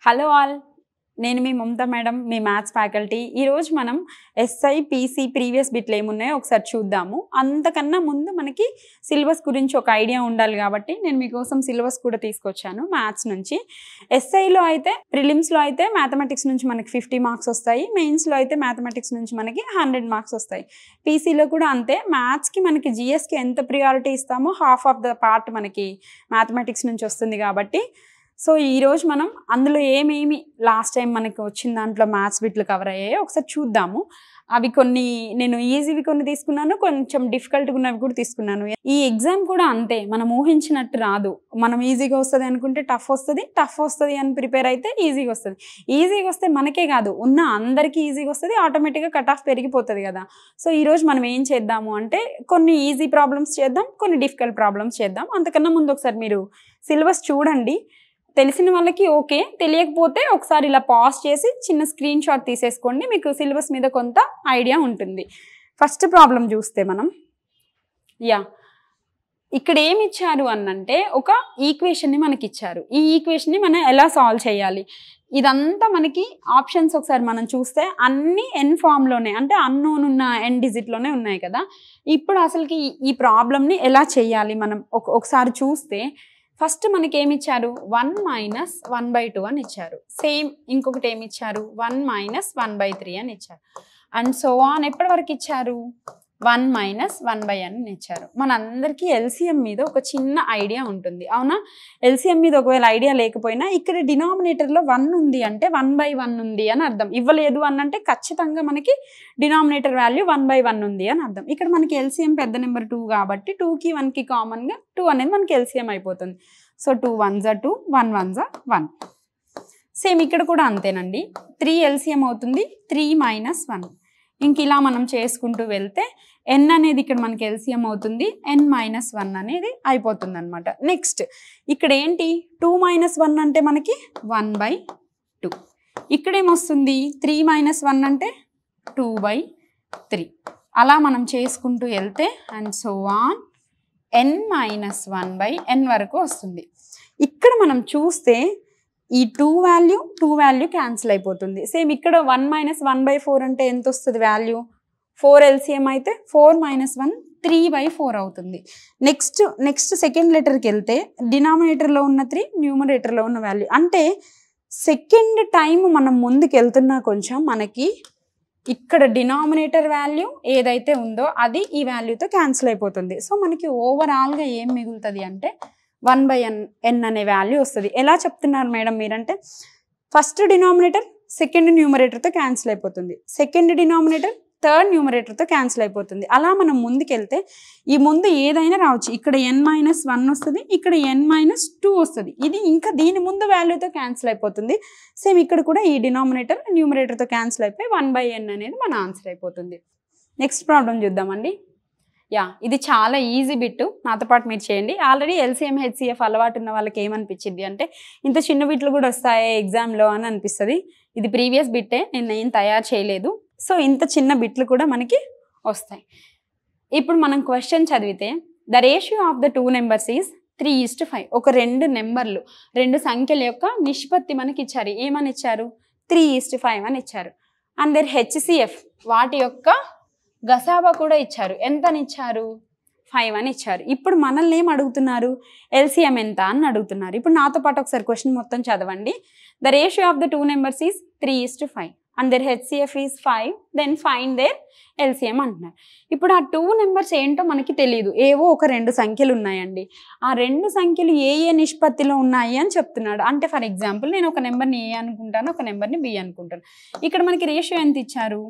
Hello all, నేను మీ Mamata madam, మీ maths faculty. ఈరోజు మనం ఎస్ఐ పీసీ ప్రీవియస్ బిట్లు ఏమున్నాయో ఒకసారి చూద్దాము. అంతకన్నా ముందు మనకి సిలబస్ గురించి ఒక ఐడియా ఉండాలి కాబట్టి నేను మీకోసం సిలబస్ కూడా తీసుకొచ్చాను మ్యాథ్స్ నుంచి. ఎస్ఐలో అయితే ప్రిలిమ్స్లో అయితే మ్యాథమెటిక్స్ నుంచి మనకి 50 మార్క్స్ వస్తాయి, మెయిన్స్లో అయితే మ్యాథమెటిక్స్ నుంచి మనకి 100 మార్క్స్ వస్తాయి. పీసీలో కూడా అంతే. మ్యాథ్స్కి మనకి జిఎస్కి ఎంత ప్రియారిటీ ఇస్తామో హాఫ్ ఆఫ్ ద పార్ట్ మనకి మ్యాథమెటిక్స్ నుంచి వస్తుంది కాబట్టి సో ఈరోజు మనం అందులో ఏమేమి లాస్ట్ టైం మనకి వచ్చిన దాంట్లో మ్యాథ్స్ బిట్లు కవర్ అయ్యాయో ఒకసారి చూద్దాము. అవి కొన్ని నేను ఈజీవి కొన్ని తీసుకున్నాను, కొంచెం డిఫికల్ట్గా ఉన్నవి కూడా తీసుకున్నాను. ఈ ఎగ్జామ్ కూడా అంతే, మనం ఊహించినట్టు రాదు. మనం ఈజీగా వస్తుంది అనుకుంటే టఫ్ వస్తుంది అని ప్రిపేర్ అయితే ఈజీగా వస్తుంది. ఈజీగా వస్తే మనకే కాదు, ఉన్న అందరికీ ఈజీగా వస్తుంది, ఆటోమేటిక్గా కట్ ఆఫ్ పెరిగిపోతుంది కదా. సో ఈరోజు మనం ఏం చేద్దాము అంటే కొన్ని ఈజీ ప్రాబ్లమ్స్ చేద్దాం, కొన్ని డిఫికల్ట్ ప్రాబ్లమ్స్ చేద్దాం. అంతకన్నా ముందు ఒకసారి మీరు సిలబస్ చూడండి. తెలిసిన వాళ్ళకి ఓకే, తెలియకపోతే ఒకసారి ఇలా పాజ్ చేసి చిన్న స్క్రీన్ షాట్ తీసేసుకోండి, మీకు సిలబస్ మీద కొంత ఐడియా ఉంటుంది. ఫస్ట్ ప్రాబ్లం చూస్తే మనం ఇక్కడ ఏమి ఇచ్చారు అనంటే ఒక ఈక్వేషన్ని మనకి ఇచ్చారు. ఈ ఈక్వేషన్ని మనం ఎలా సాల్వ్ చేయాలి ఇదంతా మనకి ఆప్షన్స్ ఒకసారి మనం చూస్తే అన్ని ఎన్ ఫామ్లోనే, అంటే అన్నోన్ ఉన్న ఎన్ డిజిట్లోనే ఉన్నాయి కదా. ఇప్పుడు అసలుకి ఈ ప్రాబ్లమ్ని ఎలా చేయాలి మనం ఒకసారి చూస్తే ఫస్ట్ మనకి ఏమి ఇచ్చారు, 1 - 1/2 అని ఇచ్చారు. సేమ్ ఇంకొకటి ఏమి ఇచ్చారు, 1 - 1/3 అని ఇచ్చారు. అండ్ సో ఆన్ ఎప్పటి వరకు ఇచ్చారు, 1 - 1/n అని ఇచ్చారు. మనందరికీ ఎల్సిఎం మీద ఒక చిన్న ఐడియా ఉంటుంది, అవునా? ఎల్సిఎం మీద ఒకవేళ ఐడియా లేకపోయినా ఇక్కడ డినామినేటర్లో 1 ఉంది అంటే 1/1 ఉంది అని అర్థం. ఇవ్వలేదు అని అంటే ఖచ్చితంగా మనకి డినామినేటర్ వాల్యూ 1/1 ఉంది అని అర్థం. ఇక్కడ మనకి ఎల్సిఎం పెద్ద నెంబర్ 2 కాబట్టి 2కి 1కి కామన్గా 2 అనేది మనకి ఎల్సిఎం అయిపోతుంది. So 2 1s 2, 1 1s 1. సేమ్ ఇక్కడ కూడా అంతేనండి, 3 ఎల్సిఎం అవుతుంది, 3 - 1. ఇంక ఇలా మనం చేసుకుంటూ వెళ్తే n అనేది ఇక్కడ మనకి ఎల్సిఎం అవుతుంది, n - 1 అనేది అయిపోతుంది అనమాట. నెక్స్ట్ ఇక్కడ ఏంటి, 2 - 1 అంటే మనకి 1/2. ఇక్కడేమొస్తుంది, 3 - 1 అంటే 2/3. అలా మనం చేసుకుంటూ వెళ్తే and so on n - 1/n వరకు వస్తుంది. ఇక్కడ మనం చూస్తే ఈ 2 వాల్యూ క్యాన్సిల్ అయిపోతుంది. సేమ్ ఇక్కడ 1 - 1/4 అంటే ఎంత వస్తుంది వాల్యూ, 4 ఎల్సిఎం అయితే 4 - 1 3/4 అవుతుంది. నెక్స్ట్ సెకండ్ లెటర్కి వెళ్తే డినామినేటర్లో ఉన్న 3, న్యూమరేటర్లో ఉన్న వాల్యూ, అంటే సెకండ్ టైం మనం ముందుకు వెళ్తున్నా కొంచెం మనకి ఇక్కడ డినామినేటర్ వాల్యూ ఏదైతే ఉందో అది ఈ వాల్యూతో క్యాన్సిల్ అయిపోతుంది. సో మనకి ఓవరాల్గా ఏం మిగులుతుంది అంటే 1/n అనే వాల్యూ వస్తుంది. ఎలా చెప్తున్నారు మేడం మీరంటే, ఫస్ట్ డినామినేటర్ సెకండ్ న్యూమరేటర్తో క్యాన్సిల్ అయిపోతుంది, సెకండ్ డినామినేటర్ థర్డ్ న్యూమరేటర్తో క్యాన్సిల్ అయిపోతుంది. అలా మనం ముందుకెళ్తే ఈ ముందు ఏదైనా రావచ్చు. ఇక్కడ n - 1 వస్తుంది, ఇక్కడ n - 2 వస్తుంది, ఇది ఇంకా దీని ముందు వాల్యూతో క్యాన్సిల్ అయిపోతుంది. సేమ్ ఇక్కడ కూడా ఈ డినామినేటర్ న్యూమరేటర్తో క్యాన్సిల్ అయిపోయి 1/n అనేది మన ఆన్సర్ అయిపోతుంది. నెక్స్ట్ ప్రాబ్లం చూద్దామండి. ఇది చాలా ఈజీ బిట్టు, నాతో పాటు మీరు చేయండి. ఆల్రెడీ ఎల్సిఎం హెచ్సిఎఫ్ అలవాటు ఉన్న వాళ్ళకి ఏమనిపించింది అంటే ఇంత చిన్న బిట్లు కూడా వస్తాయి ఎగ్జామ్లో అని అనిపిస్తుంది. ఇది ప్రీవియస్ బిట్టే, నేను ఏం తయారు చేయలేదు. సో ఇంత చిన్న బిట్లు కూడా మనకి వస్తాయి. ఇప్పుడు మనం క్వశ్చన్ చదివితే the ratio of the 2 numbers is 3:5. ఒక రెండు సంఖ్యల యొక్క నిష్పత్తి మనకి ఇచ్చారు. ఏమని ఇచ్చారు, 3:5 అని ఇచ్చారు. అండ్ దర్ హెచ్సిఎఫ్ వాటి యొక్క గసాబా కూడా ఇచ్చారు. ఎంతని ఇచ్చారు, 5 అని ఇచ్చారు. ఇప్పుడు మనల్ని ఏం అడుగుతున్నారు, ఎల్సిఎం ఎంత అని అడుగుతున్నారు. ఇప్పుడు నాతో పాటు ఒకసారి క్వశ్చన్ మొత్తం చదవండి. The ratio of the 2 numbers is 3:5 and their HCF is 5, then find their LCM అంటున్నారు. ఇప్పుడు ఆ 2 నెంబర్స్ ఏంటో మనకి తెలియదు, ఏవో ఒక 2 సంఖ్యలు ఉన్నాయండి. ఆ 2 సంఖ్యలు ఏ నిష్పత్తిలో ఉన్నాయి అని చెప్తున్నాడు. అంటే ఫర్ ఎగ్జాంపుల్ నేను ఒక నెంబర్ని ఏ అనుకుంటాను, ఒక నెంబర్ని బి అనుకుంటాను. ఇక్కడ మనకి రేషియో ఎంత ఇచ్చారు,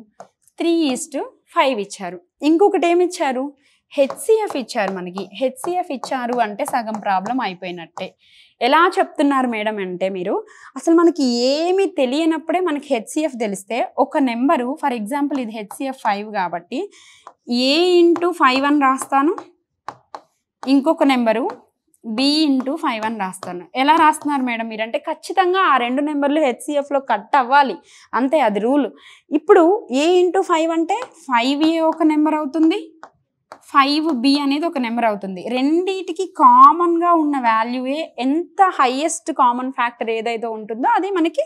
3:5 ఇచ్చారు. ఇంకొకటి ఏమి ఇచ్చారు, హెచ్సిఎఫ్ ఇచ్చారు. మనకి హెచ్సిఎఫ్ ఇచ్చారు అంటే సగం ప్రాబ్లం అయిపోయినట్టే. ఎలా చెప్తున్నారు మేడం అంటే, మీరు అసలు మనకి ఏమీ తెలియనప్పుడే మనకి హెచ్సిఎఫ్ తెలిస్తే ఒక నెంబరు, ఫర్ ఎగ్జాంపుల్ ఇది హెచ్సిఎఫ్ 5 కాబట్టి a × 5 అని రాస్తాను, ఇంకొక నెంబరు b × 5 అని రాస్తాను. ఎలా రాస్తున్నారు మేడం మీరంటే, ఖచ్చితంగా ఆ 2 నెంబర్లు హెచ్సిఎఫ్లో కట్ అవ్వాలి, అంతే, అది రూల్. ఇప్పుడు a × 5 అంటే 5a ఒక నెంబర్ అవుతుంది, 5b అనేది ఒక నెంబర్ అవుతుంది. రెండిటికి కామన్గా ఉన్న వాల్యూయే ఎంత హైయెస్ట్ కామన్ ఫ్యాక్టర్ ఏదైతే ఉంటుందో అది మనకి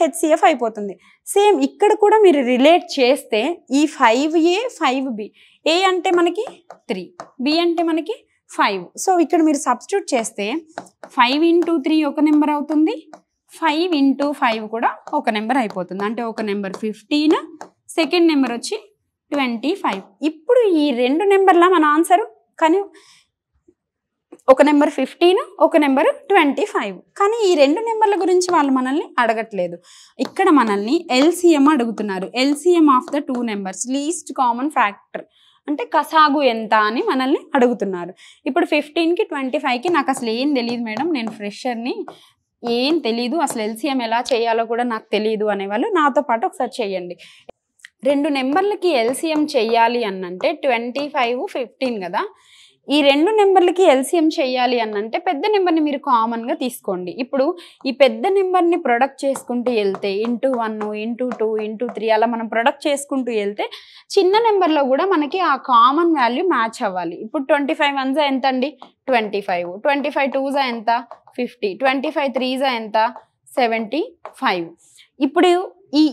హెచ్సిఎఫ్ అయిపోతుంది. సేమ్ ఇక్కడ కూడా మీరు రిలేట్ చేస్తే ఈ 5a 5b, ఏ అంటే మనకి 3, b అంటే మనకి 5. సో ఇక్కడ మీరు సబ్స్టిట్యూట్ చేస్తే 5 × 3 ఒక నెంబర్ అవుతుంది, 5 × 5 కూడా ఒక నెంబర్ అయిపోతుంది. అంటే ఒక నెంబర్ 15, సెకండ్ నెంబర్ వచ్చి 25. ఇప్పుడు ఈ రెండు నెంబర్ల మన ఆన్సరు, కానీ ఒక నెంబర్ 15, ఒక నెంబర్ 25. కానీ ఈ రెండు నెంబర్ల గురించి వాళ్ళు మనల్ని అడగట్లేదు. ఇక్కడ మనల్ని ఎల్సిఎం అడుగుతున్నారు. LCM of the 2 numbers, least common factor అంటే కసాగు ఎంత అని మనల్ని అడుగుతున్నారు. ఇప్పుడు 15కి 25కి నాకు అసలు ఏం తెలియదు మేడం, నేను ఫ్రెషర్ని, ఏం తెలీదు, అసలు ఎల్సిఎం ఎలా చేయాలో కూడా నాకు తెలియదు అనేవాళ్ళు నాతో పాటు ఒకసారి చేయండి. రెండు నెంబర్లకి ఎల్సిఎం చెయ్యాలి అన్నంటే 25, 15 కదా. ఈ రెండు నెంబర్లకి ఎల్సిఎం చెయ్యాలి అన్నంటే పెద్ద నెంబర్ని మీరు కామన్గా తీసుకోండి. ఇప్పుడు ఈ పెద్ద నెంబర్ని ప్రొడక్ట్ చేసుకుంటూ వెళ్తే ×1, ×2, ×3 అలా మనం ప్రొడక్ట్ చేసుకుంటూ వెళ్తే చిన్న నెంబర్లో కూడా మనకి ఆ కామన్ వాల్యూ మ్యాచ్ అవ్వాలి. ఇప్పుడు 25 1 ఎంత అండి 25, 25 2 ఎంత 50, 25 3 ఎంత 75. ఇప్పుడు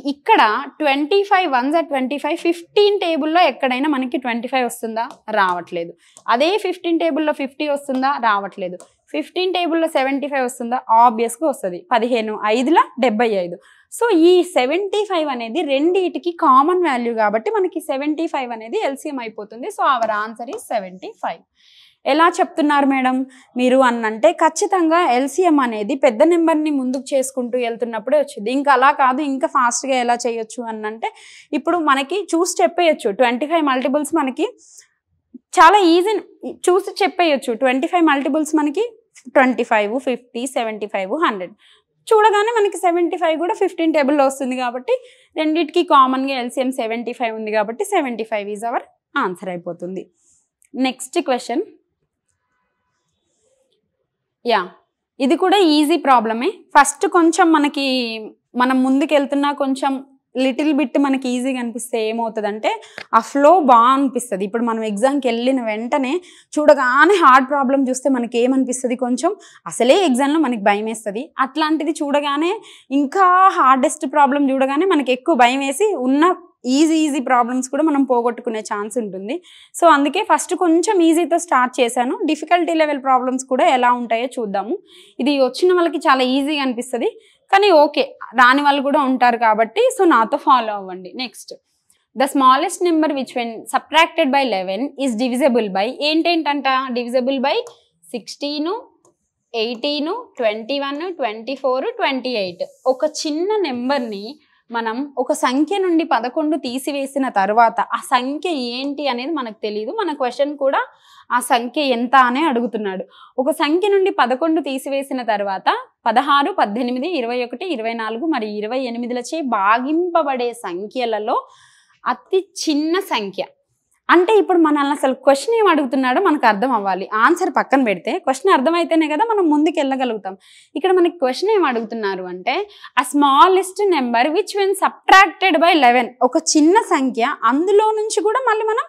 ఇక్కడ 25 1 25, 15 టేబుల్లో ఎక్కడైనా మనకి 25 వస్తుందా? రావట్లేదు. అదే 15 టేబుల్లో 50 వస్తుందా? రావట్లేదు. 15 టేబుల్లో 75 వస్తుందా? ఆబ్వియస్గా వస్తుంది. 15 5ల 75. సో ఈ 75 అనేది రెండిటికి కామన్ వాల్యూ కాబట్టి మనకి 75 అనేది ఎల్సిఎం అయిపోతుంది. So our answer is 75. ఎలా చెప్తున్నారు మేడం మీరు అన్నంటే ఖచ్చితంగా ఎల్సిఎం అనేది పెద్ద నెంబర్ని ముందుకు చేసుకుంటూ వెళ్తున్నప్పుడే వచ్చింది. ఇంకా అలా కాదు, ఇంకా ఫాస్ట్గా ఎలా చేయొచ్చు అన్నంటే ఇప్పుడు మనకి చూసి చెప్పేయచ్చు. 25 మల్టిపుల్స్ మనకి చాలా ఈజీ చూసి చెప్పేయచ్చు. 25 మల్టిపుల్స్ మనకి 25, 50, 75, 100. చూడగానే మనకి 75 కూడా 15 టేబుల్లో వస్తుంది కాబట్టి రెండింటికి కామన్గా ఎల్సిఎం 75 ఉంది కాబట్టి 75 ఈజ్ అవర్ ఆన్సర్ అయిపోతుంది. Next question. ఇది కూడా ఈజీ ప్రాబ్లమే. ఫస్ట్ కొంచెం మనం ముందుకు వెళ్తున్నా కొంచెం లిటిల్ బిట్ మనకి ఈజీగా అనిపిస్తే ఏమవుతుందంటే ఆ ఫ్లో బాగా అనిపిస్తుంది. ఇప్పుడు మనం ఎగ్జామ్కి వెళ్ళిన వెంటనే చూడగానే హార్డ్ ప్రాబ్లం చూస్తే మనకి ఏమనిపిస్తుంది, కొంచెం అసలే ఎగ్జామ్లో మనకి భయం వేస్తుంది. అట్లాంటిది చూడగానే ఇంకా హార్డెస్ట్ ప్రాబ్లం చూడగానే మనకి ఎక్కువ భయం వేసి ఉన్న ఈజీ ప్రాబ్లమ్స్ కూడా మనం పోగొట్టుకునే ఛాన్స్ ఉంటుంది. సో అందుకే ఫస్ట్ కొంచెం ఈజీతో స్టార్ట్ చేశాను. డిఫికల్టీ లెవెల్ ప్రాబ్లమ్స్ కూడా ఎలా ఉంటాయో చూద్దాము. ఇది వచ్చిన వాళ్ళకి చాలా ఈజీగా అనిపిస్తుంది, కానీ ఓకే రాని వాళ్ళు కూడా ఉంటారు కాబట్టి సో నాతో ఫాలో అవ్వండి. Next, the smallest number which when subtracted by 11 is divisible by ఏంటంట? Divisible by 16, 18, 21, 24, 28. ఒక చిన్న నెంబర్ని మనం ఒక సంఖ్య నుండి 11 తీసివేసిన తర్వాత ఆ సంఖ్య ఏంటి అనేది మనకు తెలియదు. మన క్వశ్చన్ కూడా ఆ సంఖ్య ఎంత అనే అడుగుతున్నాడు. ఒక సంఖ్య నుండి 11 తీసివేసిన తర్వాత 16, 18, 21, 24 మరియు 28లచే భాగింపబడే సంఖ్యలలో అతి చిన్న సంఖ్య. అంటే ఇప్పుడు మనల్ని అసలు క్వశ్చన్ ఏం అడుగుతున్నాడో మనకు అర్థం అవ్వాలి. ఆన్సర్ పక్కన పెడితే క్వశ్చన్ అర్థమైతేనే కదా మనం ముందుకు వెళ్ళగలుగుతాం. ఇక్కడ మనకి క్వశ్చన్ ఏం అడుగుతున్నారు అంటే ఆ smallest number which when subtracted by 11, ఒక చిన్న సంఖ్య అందులో నుంచి కూడా మళ్ళీ మనం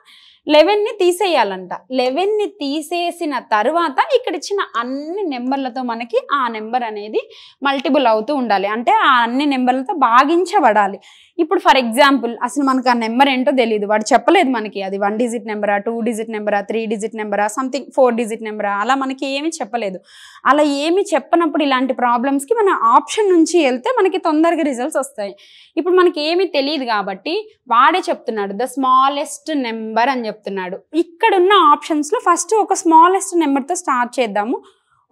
11ని తీసేయాలంట. 11ని తీసేసిన తర్వాత ఇక్కడ ఇచ్చిన అన్ని నెంబర్లతో మనకి ఆ నెంబర్ అనేది మల్టిపుల్ అవుతూ ఉండాలి. అంటే ఆ అన్ని నెంబర్లతో భాగించబడాలి. ఇప్పుడు ఫర్ ఎగ్జాంపుల్ అసలు మనకు ఆ నెంబర్ ఏంటో తెలియదు, వాడు చెప్పలేదు మనకి అది 1 డిజిట్ నెంబరా, 2 డిజిట్ నెంబరా, 3 డిజిట్ నెంబరా, సంథింగ్ 4 డిజిట్ నెంబరా, అలా మనకి ఏమీ చెప్పలేదు. అలా ఏమీ చెప్పనప్పుడు ఇలాంటి ప్రాబ్లమ్స్కి మన ఆప్షన్ నుంచి వెళ్తే మనకి తొందరగా రిజల్ట్స్ వస్తాయి. ఇప్పుడు మనకి ఏమీ తెలియదు కాబట్టి వాడే చెప్తున్నాడు ద స్మాలెస్ట్ నెంబర్ అని చెప్తున్నాడు. ఇక్కడున్న ఆప్షన్స్లో ఫస్ట్ ఒక స్మాలెస్ట్ నెంబర్తో స్టార్ట్ చేద్దాము.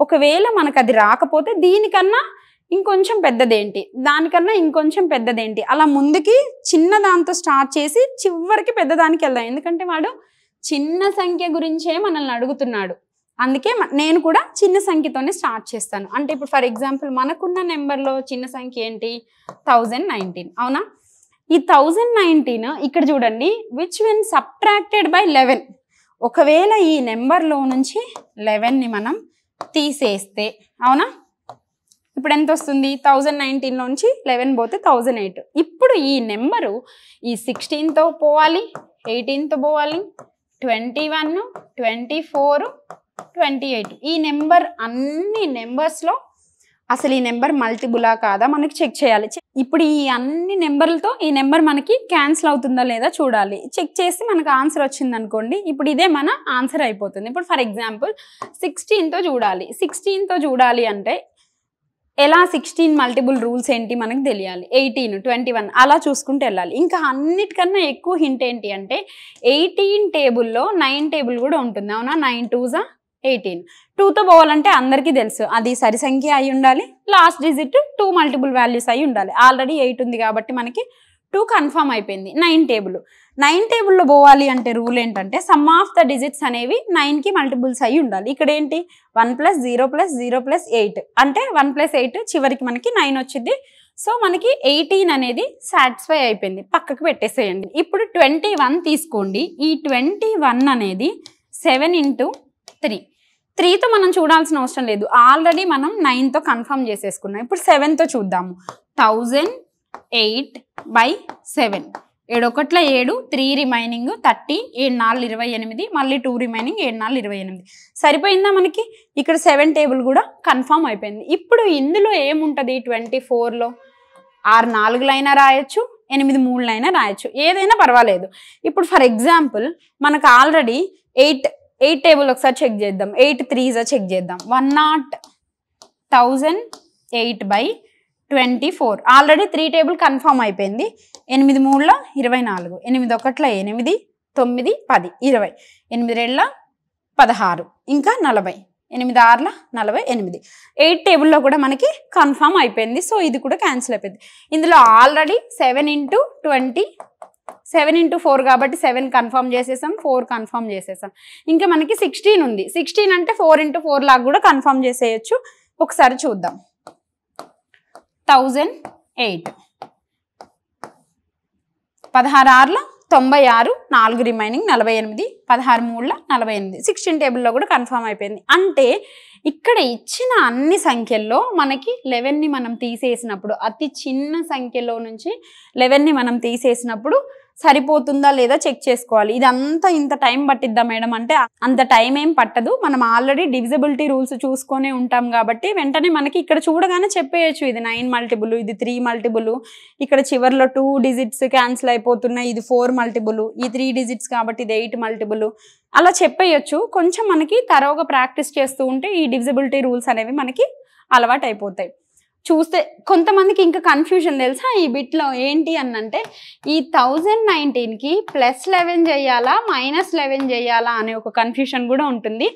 ఒకవేళ మనకు అది రాకపోతే దీనికన్నా ఇంకొంచెం పెద్దదేంటి, దానికన్నా ఇంకొంచెం పెద్దదేంటి, అలా ముందుకి చిన్న దాంతో స్టార్ట్ చేసి చివరికి పెద్దదానికి వెళ్దాం. ఎందుకంటే వాడు చిన్న సంఖ్య గురించే మనల్ని అడుగుతున్నాడు. అందుకే నేను కూడా చిన్న సంఖ్యతోనే స్టార్ట్ చేస్తాను. అంటే ఇప్పుడు ఫర్ ఎగ్జాంపుల్ మనకున్న నెంబర్లో చిన్న సంఖ్య ఏంటి 1019, అవునా? ఈ 1019 ఇక్కడ చూడండి విచ్ వెన్ సబ్ట్రాక్టెడ్ బై 11. ఒకవేళ ఈ నెంబర్లో నుంచి 11ని మనం తీసేస్తే, అవునా, ఇప్పుడు ఎంత వస్తుంది? 1019లో నుంచి 11 పోతే 1008. ఇప్పుడు ఈ నెంబరు ఈ 16తో పోవాలి, 18తో పోవాలి, 21, 24, 28. ఈ నెంబర్ అన్ని నెంబర్స్లో అసలు ఈ నెంబర్ మల్టిపులా కాదా మనకి చెక్ చేయాలి. ఇప్పుడు ఈ అన్ని నెంబర్లతో ఈ నెంబర్ మనకి క్యాన్సిల్ అవుతుందా లేదా చూడాలి. చెక్ చేసి మనకు ఆన్సర్ వచ్చింది అనుకోండి, ఇప్పుడు ఇదే మన ఆన్సర్ అయిపోతుంది. ఇప్పుడు ఫర్ ఎగ్జాంపుల్ 16తో చూడాలి. 16తో చూడాలి అంటే ఎలా 16 మల్టిపుల్ రూల్స్ ఏంటి మనకు తెలియాలి. 18, 21 అలా చూసుకుంటూ వెళ్ళాలి. ఇంకా అన్నిటికన్నా ఎక్కువ హింట్ ఏంటి అంటే 18 టేబుల్లో 9 టేబుల్ కూడా ఉంటుంది. అవునా, 9 2s 18. 2తో పోవాలంటే అందరికీ తెలుసు అది సరి సంఖ్య అయి ఉండాలి, లాస్ట్ డిజిట్ 2 మల్టిపుల్ వాల్యూస్ అయి ఉండాలి. ఆల్రెడీ 8 ఉంది కాబట్టి మనకి 2 కన్ఫర్మ్ అయిపోయింది. 9 టేబుల్, 9 టేబుల్లో పోవాలి అంటే రూల్ ఏంటంటే సమ్ ఆఫ్ ద డిజిట్స్ అనేవి 9కి మల్టిపుల్స్ అయి ఉండాలి. ఇక్కడ ఏంటి 1 + 0 + 0 + 8 అంటే 1 + 8 చివరికి మనకి 9 వచ్చింది. సో మనకి 18 అనేది సాటిస్ఫై అయిపోయింది, పక్కకు పెట్టేసేయండి. ఇప్పుడు 21 తీసుకోండి. ఈ 21 అనేది 7 × 3. 3తో మనం చూడాల్సిన అవసరం లేదు, ఆల్రెడీ మనం 9తో కన్ఫర్మ్ చేసేసుకున్నాం. ఇప్పుడు 7తో చూద్దాము. 1008/7. 7 1 7, 3 రిమైనింగ్ 30, 7 4 28, మళ్ళీ 2 రిమైనింగ్ 7 4 28. సరిపోయిందా మనకి? ఇక్కడ 7 టేబుల్ కూడా కన్ఫర్మ్ అయిపోయింది. ఇప్పుడు ఇందులో ఏముంటుంది 24లో? 6 4లైనా రాయొచ్చు, 8 3లైనా రాయొచ్చు, ఏదైనా పర్వాలేదు. ఇప్పుడు ఫర్ ఎగ్జాంపుల్ మనకు ఆల్రెడీ 8 టేబుల్ ఒకసారి చెక్ చేద్దాం. 8 3s చెక్ చేద్దాం. 1008/24 ఆల్రెడీ 3 టేబుల్ కన్ఫర్మ్ అయిపోయింది. 8 3 24, 8 1 8, 9 10, 20, 8 2 16, ఇంకా 40, 8 6 48. 8 టేబుల్లో కూడా మనకి కన్ఫర్మ్ అయిపోయింది. సో ఇది కూడా క్యాన్సిల్ అయిపోయింది. ఇందులో ఆల్రెడీ 7 × 20, 7 × 4 కాబట్టి 7 కన్ఫర్మ్ చేసేసాం, 4 కన్ఫర్మ్ చేసేసాం. ఇంకా మనకి 16 ఉంది. 16 అంటే 4 × 4 లాగా కూడా కన్ఫర్మ్ చేసేయచ్చు. ఒకసారి చూద్దాం. 1008, 16 96, 4 రిమైనింగ్ 48, 16 3 48. 16 టేబుల్లో కూడా కన్ఫర్మ్ అయిపోయింది. అంటే ఇక్కడ ఇచ్చిన అన్ని సంఖ్యల్లో మనకి 11ని మనం తీసేసినప్పుడు, అతి చిన్న సంఖ్యలో నుంచి 11ని మనం తీసేసినప్పుడు సరిపోతుందా లేదా చెక్ చేసుకోవాలి. ఇదంతా ఇంత టైం పట్టిద్దా మేడం అంటే అంత టైం ఏం పట్టదు. మనం ఆల్రెడీ డివిజిబిలిటీ రూల్స్ చూసుకొనే ఉంటాం కాబట్టి వెంటనే మనకి ఇక్కడ చూడగానే చెప్పేయచ్చు ఇది 9 మల్టిపుల్, ఇది 3 మల్టిపుల్, ఇక్కడ చివర్లో 2 డిజిట్స్ క్యాన్సిల్ అయిపోతున్నాయి, ఇది 4 మల్టిపుల్, ఈ 3 డిజిట్స్ కాబట్టి ఇది 8 మల్టిపుల్, అలా చెప్పేయచ్చు. కొంచెం మనకి తరోగా ప్రాక్టీస్ చేస్తూ ఉంటే ఈ డివిజిబిలిటీ రూల్స్ అనేవి మనకి అలవాటు అయిపోతాయి. చూస్తే కొంతమందికి ఇంకా కన్ఫ్యూజన్ తెలుసా ఈ బిట్లో ఏంటి అనంటే ఈ 1019కి +11 చేయాలా -11 చేయాలా అనే ఒక కన్ఫ్యూజన్ కూడా ఉంటుంది.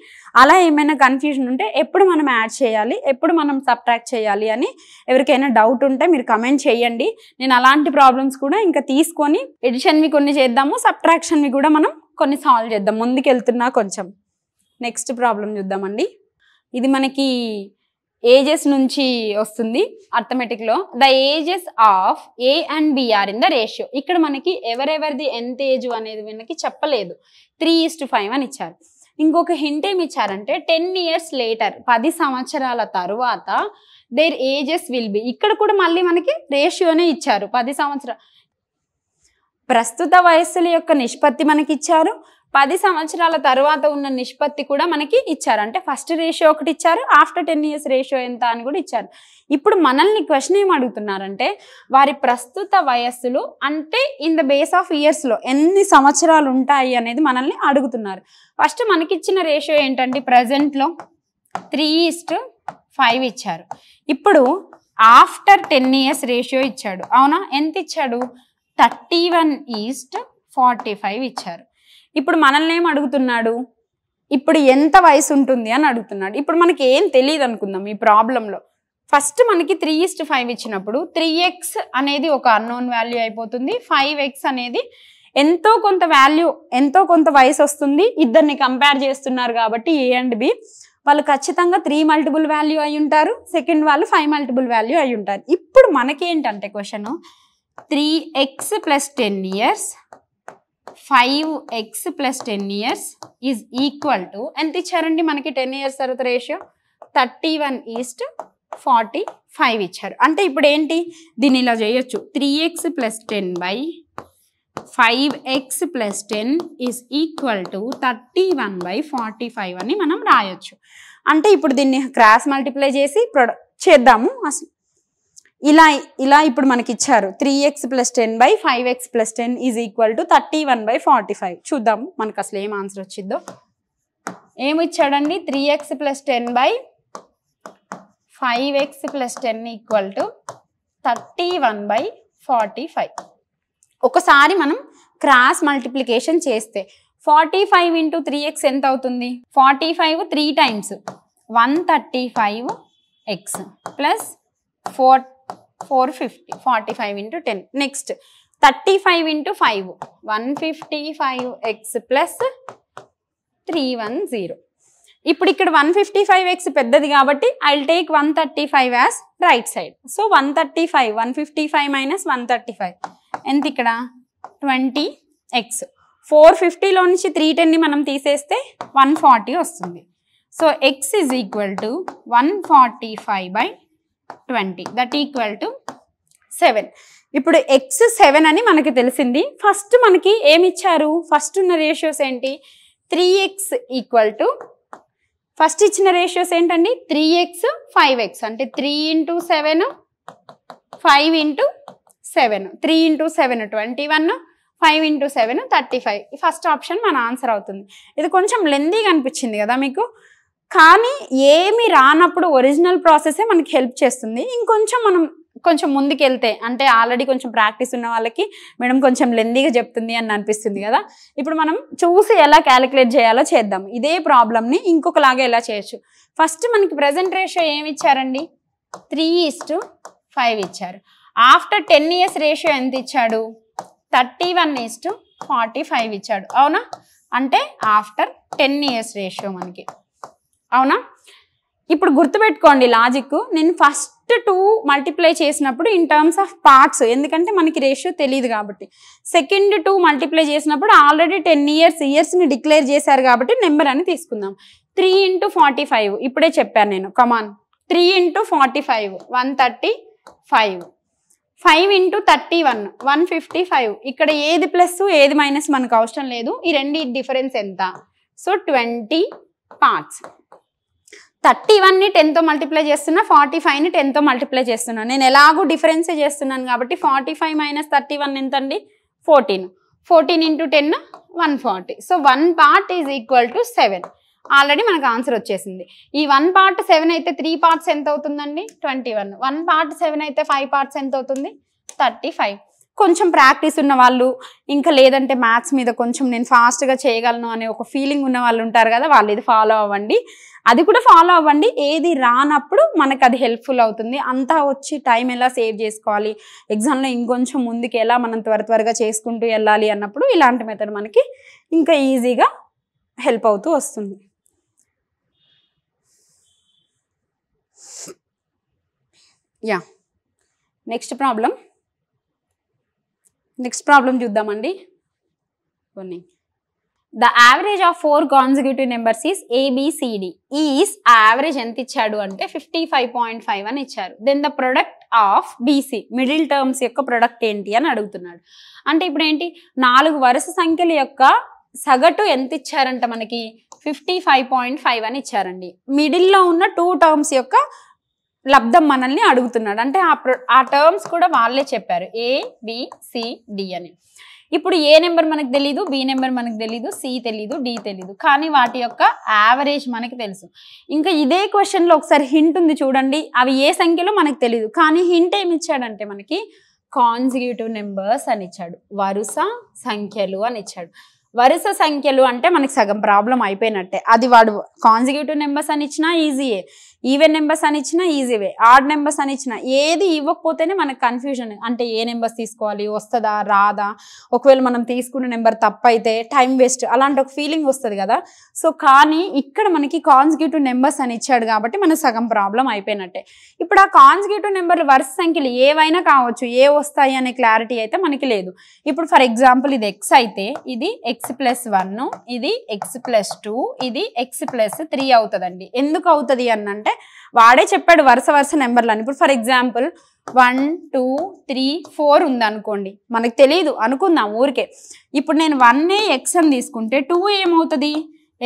అలా ఏమైనా కన్ఫ్యూజన్ ఉంటే ఎప్పుడు మనం యాడ్ చేయాలి, ఎప్పుడు మనం సబ్ట్రాక్ట్ చేయాలి అని ఎవరికైనా డౌట్ ఉంటే మీరు కమెంట్ చేయండి. నేను అలాంటి ప్రాబ్లమ్స్ కూడా ఇంకా తీసుకొని ఎడిషన్వి కొన్ని చేద్దాము, సబ్ట్రాక్షన్వి కూడా మనం కొన్ని సాల్వ్ చేద్దాం. ముందుకు వెళ్తున్నా కొంచెం. నెక్స్ట్ ప్రాబ్లం చూద్దామండి. ఇది మనకి ఏజెస్ నుంచి వస్తుంది అర్థమెటిక్లో. The ages of A and B are in the ratio. ఇక్కడ మనకి ఎవరెవరిది ఎంత ఏజ్ అనేది మనకి చెప్పలేదు, 3:5 అని ఇచ్చారు. ఇంకొక హింట్ ఏమి ఇచ్చారంటే 10 years later, 10 సంవత్సరాల తరువాత దేర్ ఏజెస్ విల్ బి. ఇక్కడ కూడా మళ్ళీ మనకి రేషియోనే ఇచ్చారు. 10 సంవత్సరాలు ప్రస్తుత వయస్సుల యొక్క నిష్పత్తి మనకి ఇచ్చారు, 10 సంవత్సరాల తర్వాత ఉన్న నిష్పత్తి కూడా మనకి ఇచ్చారు. అంటే ఫస్ట్ రేషియో ఒకటి ఇచ్చారు, ఆఫ్టర్ 10 years రేషియో ఎంత అని కూడా ఇచ్చారు. ఇప్పుడు మనల్ని క్వశ్చన్ ఏం అడుగుతున్నారంటే వారి ప్రస్తుత వయస్సులు అంటే ఇన్ ద బేస్ ఆఫ్ ఇయర్స్లో ఎన్ని సంవత్సరాలు ఉంటాయి అనేది మనల్ని అడుగుతున్నారు. ఫస్ట్ మనకి ఇచ్చిన రేషియో ఏంటంటే ప్రజెంట్లో 3:5 ఇచ్చారు. ఇప్పుడు ఆఫ్టర్ 10 years రేషియో ఇచ్చాడు. అవునా, ఎంత ఇచ్చాడు? 31:45 ఇచ్చారు. ఇప్పుడు మనల్ని ఏం అడుగుతున్నాడు, ఇప్పుడు ఎంత వయసు ఉంటుంది అని అడుగుతున్నాడు. ఇప్పుడు మనకి ఏం తెలియదు అనుకుందాం ఈ ప్రాబ్లంలో. ఫస్ట్ మనకి 3:5 ఇచ్చినప్పుడు 3x అనేది ఒక అన్నోన్ వాల్యూ అయిపోతుంది, 5x అనేది ఎంతో కొంత వాల్యూ, ఎంతో కొంత వయసు వస్తుంది. ఇద్దరిని కంపేర్ చేస్తున్నారు కాబట్టి ఏ అండ్ బి వాళ్ళు ఖచ్చితంగా 3 మల్టిపుల్ వాల్యూ అయి ఉంటారు, సెకండ్ వాళ్ళు 5 మల్టిపుల్ వాల్యూ అయి ఉంటారు. ఇప్పుడు మనకేంటంటే question 3x + 10 years 5x + 10 years is equal to ఎంత ఇచ్చారండి మనకి 10 years తర్వాత రేషియో 31:45 ఇచ్చారు. అంటే ఇప్పుడు ఏంటి, దీన్ని ఇలా చేయొచ్చు, 3x + 10/5 5x + 10 is equal to 31/45 అని మనం రాయొచ్చు. అంటే ఇప్పుడు దీన్ని క్రాస్ మల్టిప్లై చేసి చేద్దాము. అసలు ఇలా ఇప్పుడు మనకి ఇచ్చారు 3x + 10/5x + 10 is equal to 31/45. చూద్దాము మనకు అసలు ఏం ఆన్సర్ వచ్చిందో. ఏమి ఇచ్చాడండి? 3x + 10/5x + 10 equal to 31/45. ఒకసారి మనం క్రాస్ మల్టిప్లికేషన్ చేస్తే 45 × 3x ఎంత అవుతుంది? 45 3 times 135x plus 450 45 × 10. Next 35 × 5 155x plus 310. ఇప్పుడు ఇక్కడ 155x పెద్దది కాబట్టి I will take 135 as right side. So 135 155 minus 135 ఎంత ఇక్కడ 20x. 450లో నుంచి 310ని మనం తీసేస్తే 140 వస్తుంది. So x is equal to 145/20 that equal to 7. ఇప్పుడు x 7 అని మనకి తెలిసింది. ఫస్ట్ మనకి ఏమి ఇచ్చారు? ఫస్ట్ ఉన్న రేషియోస్ ఏంటి? 3x ఈక్వల్ టు ఫస్ట్ ఇచ్చిన రేషియోస్ ఏంటండి? 3x 5x అంటే 3 × 7 5 × 7 3 × 7 21 5 × 7 35. ఫస్ట్ ఆప్షన్ మన ఆన్సర్ అవుతుంది. ఇది కొంచెం లెందీగా అనిపించింది కదా మీకు, కానీ ఏమి రానప్పుడు ఒరిజినల్ ప్రాసెసే మనకి హెల్ప్ చేస్తుంది. ఇంకొంచెం మనం కొంచెం ముందుకెళ్తే అంటే ఆల్రెడీ కొంచెం ప్రాక్టీస్ ఉన్న వాళ్ళకి మేడం కొంచెం లెందీగా చెప్తుంది అని అనిపిస్తుంది కదా. ఇప్పుడు మనం చూసి ఎలా క్యాలిక్యులేట్ చేయాలో చేద్దాం. ఇదే ప్రాబ్లమ్ని ఇంకొకలాగా ఎలా చేయొచ్చు. ఫస్ట్ మనకి ప్రజెంట్ రేషియో ఏమి ఇచ్చారండి? 3:5 ఇచ్చారు. ఆఫ్టర్ 10 ఇయర్స్ రేషియో ఎంత ఇచ్చాడు? 31:45 ఇచ్చాడు. అవునా? అంటే ఆఫ్టర్ 10 ఇయర్స్ రేషియో మనకి. అవునా? ఇప్పుడు గుర్తుపెట్టుకోండి లాజిక్. నేను ఫస్ట్ 2 మల్టిప్లై చేసినప్పుడు ఇన్ టర్మ్స్ ఆఫ్ పార్ట్స్, ఎందుకంటే మనకి రేషియో తెలియదు కాబట్టి. సెకండ్ 2 మల్టిప్లై చేసినప్పుడు ఆల్రెడీ 10 ఇయర్స్ని డిక్లేర్ చేశారు కాబట్టి నెంబర్ అని తీసుకుందాం. 3 × 45 ఇప్పుడే చెప్పాను నేను. కమాన్ 3 × 45 135 5 × 31 155. ఇక్కడ ఏది ప్లస్ ఏది మైనస్ మనకు అవసరం లేదు. ఈ రెండు డిఫరెన్స్ ఎంత? So 20 parts. 31ని 10తో మల్టిప్లై చేస్తున్నా, 45ని 10తో మల్టిప్లై చేస్తున్నాను. నేను ఎలాగూ డిఫరెన్సే చేస్తున్నాను కాబట్టి 45 - 31 ఎంతండి? 14. 14 × 10 140. So 1 part is equal to 7. Already మనకు ఆన్సర్ వచ్చేసింది. ఈ 1 పార్ట్ 7 అయితే 3 పార్ట్స్ ఎంత అవుతుందండి? 21. 1 పార్ట్ 7 అయితే 5 పార్ట్స్ ఎంత అవుతుంది? 35. కొంచెం ప్రాక్టీస్ ఉన్న వాళ్ళు, ఇంకా లేదంటే మ్యాథ్స్ మీద కొంచెం నేను ఫాస్ట్గా చేయగలను అనే ఒక ఫీలింగ్ ఉన్న వాళ్ళు ఉంటారు కదా, వాళ్ళు ఇది ఫాలో అవ్వండి. అది కూడా ఫాలో అవ్వండి. ఏది రానప్పుడు మనకు అది హెల్ప్ఫుల్ అవుతుంది. అంతా వచ్చి టైం ఎలా సేవ్ చేసుకోవాలి, ఎగ్జామ్లో ఇంకొంచెం ముందుకు ఎలా మనం త్వరగా చేసుకుంటూ వెళ్ళాలి అన్నప్పుడు ఇలాంటి మెథడ్ మనకి ఇంకా ఈజీగా హెల్ప్ అవుతూ వస్తుంది. యా, నెక్స్ట్ ప్రాబ్లం చూద్దామండి. కొన్ని The average of 4 consecutive numbers is ABCD. Is average ఎంత ఇచ్చాడు అంటే 55.5 అని ఇచ్చారు. Then the product of BC middle terms యొక్క ప్రొడక్ట్ ఏంటి అని అడుగుతున్నాడు. అంటే ఇప్పుడు ఏంటి? 4 వరుస సంఖ్యల యొక్క సగటు ఎంత ఇచ్చారంట మనకి? 55.5 అని ఇచ్చారండి. మిడిల్లో ఉన్న 2 టర్మ్స్ యొక్క లబ్ధం మనల్ని అడుగుతున్నాడు. అంటే ఆ టర్మ్స్ కూడా వాళ్ళే చెప్పారు, ABCD అని. ఇప్పుడు ఏ నెంబర్ మనకు తెలీదు, బి నెంబర్ మనకు తెలీదు, సి తెలీదు, డి తెలీదు, కానీ వాటి యొక్క యావరేజ్ మనకి తెలుసు. ఇంకా ఇదే క్వశ్చన్లో ఒకసారి హింట్ ఉంది చూడండి. అవి ఏ సంఖ్యలో మనకు తెలీదు, కానీ హింట్ ఏమి ఇచ్చాడంటే మనకి కాన్సిక్యూటివ్ నెంబర్స్ అని ఇచ్చాడు. వరుస సంఖ్యలు అని ఇచ్చాడు. వరుస సంఖ్యలు అంటే మనకి సగం ప్రాబ్లం అయిపోయినట్టే. అది వాడు కాన్సిక్యూటివ్ నెంబర్స్ అని ఇచ్చినా ఈజీయే, ఈవెన్ నెంబర్స్ అని ఇచ్చినా ఈజీవే, ఆడ్ నెంబర్స్ అని ఇచ్చినా, ఏది ఇవ్వకపోతేనే మనకు కన్ఫ్యూజన్. అంటే ఏ నెంబర్స్ తీసుకోవాలి, వస్తుందా రాదా, ఒకవేళ మనం తీసుకున్న నెంబర్ తప్పైతే టైం వేస్ట్, అలాంటి ఒక ఫీలింగ్ వస్తుంది కదా. సో కానీ ఇక్కడ మనకి కాన్సిక్యూటివ్ నెంబర్స్ అని ఇచ్చాడు కాబట్టి మన సగం ప్రాబ్లం అయిపోయినట్టే. ఇప్పుడు ఆ కాన్సిక్యూటివ్ నెంబర్లు వరుస సంఖ్యలు ఏవైనా కావచ్చు, ఏ వస్తాయి అనే క్లారిటీ అయితే మనకి లేదు. ఇప్పుడు ఫర్ ఎగ్జాంపుల్ ఇది ఎక్స్ అయితే ఇది ఎక్స్ x+1, ఇది x+2, ఇది x+3 అవుతుందండి. ఎందుకు అవుతుంది అంటే వాడే చెప్పాడు వరుస నెంబర్లని. ఇప్పుడు ఫర్ ఎగ్జాంపుల్ 1 2 3 4 ఉంది అనుకోండి, మనకు తెలియదు అనుకుందాం ఊరికే. ఇప్పుడు నేను 1 x అని తీసుకుంటే 2 ఏమవుతుంది,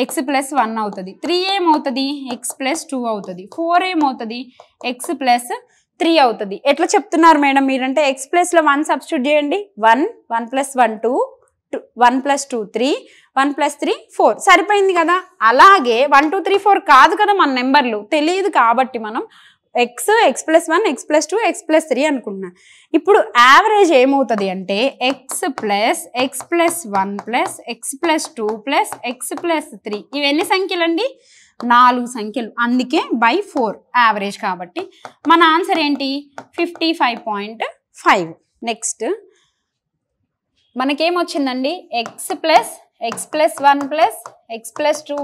x+1 అవుతుంది. 3 ఏమవుతుంది, x+2 అవుతుంది. 4 ఏమవుతుంది, x+3 అవుతుంది. ఎట్లా చెప్తున్నారు మేడం మీరంటే x+లో 1 సబ్స్టిట్యూట్ చేయండి. 1 1 + 1 2 1 + 2 3 1 + 3 4 సరిపోయింది కదా. అలాగే 1 2 3 4 కాదు కదా మన నెంబర్లు, తెలియదు కాబట్టి మనం x+1 x+2 x+3 అనుకుంటున్నాం. ఇప్పుడు యావరేజ్ ఏమవుతుంది అంటే x+1 x+2 x+3 ఇవి ఎన్ని సంఖ్యలు అండి, 4 సంఖ్యలు. అందుకే by 4 యావరేజ్. కాబట్టి మన ఆన్సర్ ఏంటి, 55.5. నెక్స్ట్ మనకేమొచ్చిందండి, x+1 x+2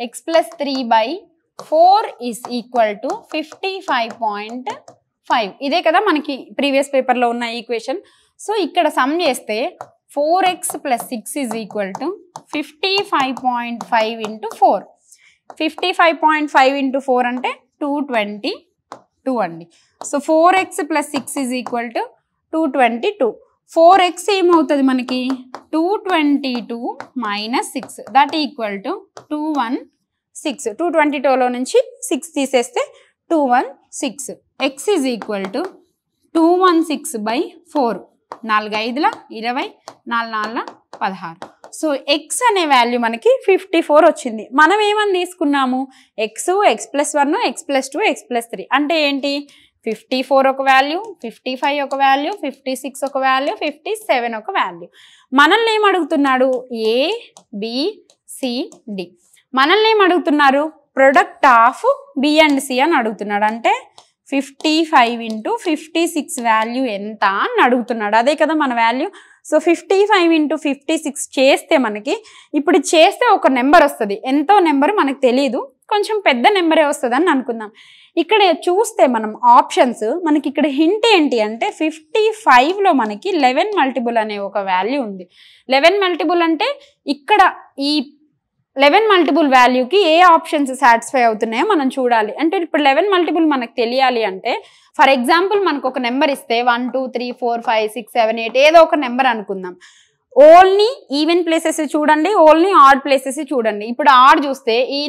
x+3 by 4 is equal to 55.5. ఇదే కదా మనకి ప్రీవియస్ పేపర్లో ఉన్న ఈక్వేషన్. సో ఇక్కడ సమ్ చేస్తే 4x + 6 is equal to 55.5 into 4. 55.5 into 4 అంటే 222 అండి. So 4x + 6 is equal to 222. 4x ఏమవుతుంది మనకి, 222 - 6 దట్ ఈక్వల్ టు 216. 222లో నుంచి 6 తీసేస్తే 216. x is equal to 216/4. 4 5ల 20, 4 4ల 16. So x అనే వాల్యూ మనకి 54 వచ్చింది. మనం ఏమని తీసుకున్నాము, x x+1 x+2 x+3 అంటే ఏంటి, 54 ఒక వాల్యూ, 55 ఒక వాల్యూ, 56 ఒక వాల్యూ, 57 ఒక వాల్యూ. మనల్ని ఏం అడుగుతున్నాడు, A B C D. మనల్ని ఏం అడుగుతున్నారు, product of B and C అని అడుగుతున్నాడు. అంటే 55 into 56 వాల్యూ ఎంత అని అడుగుతున్నాడు. అదే కదా మన వాల్యూ. సో 55 into 56 చేస్తే మనకి ఇప్పుడు చేస్తే ఒక నెంబర్ వస్తుంది. ఎంతో నెంబర్ మనకు తెలియదు, కొంచెం పెద్ద నెంబరే వస్తుంది అని అనుకుందాం. ఇక్కడ చూస్తే మనం ఆప్షన్స్, మనకి ఇక్కడ హింట్ ఏంటి అంటే 55లో మనకి 11 మల్టిపుల్ అనే ఒక వాల్యూ ఉంది. 11 మల్టిపుల్ అంటే ఇక్కడ ఈ 11 మల్టిపుల్ వాల్యూకి ఏ ఆప్షన్స్ సాటిస్ఫై అవుతున్నాయో మనం చూడాలి. అంటే ఇప్పుడు 11 మల్టిపుల్ మనకు తెలియాలి అంటే ఫర్ ఎగ్జాంపుల్ మనకు ఒక నెంబర్ ఇస్తే 1 2 3 4 5 6 7 8 ఏదో ఒక నెంబర్ అనుకుందాం. ఓన్లీ ఈవెన్ ప్లేసెస్ చూడండి, ఓన్లీ ఆడ్ ప్లేసెస్ చూడండి. ఇప్పుడు ఆడ్ చూస్తే ఈ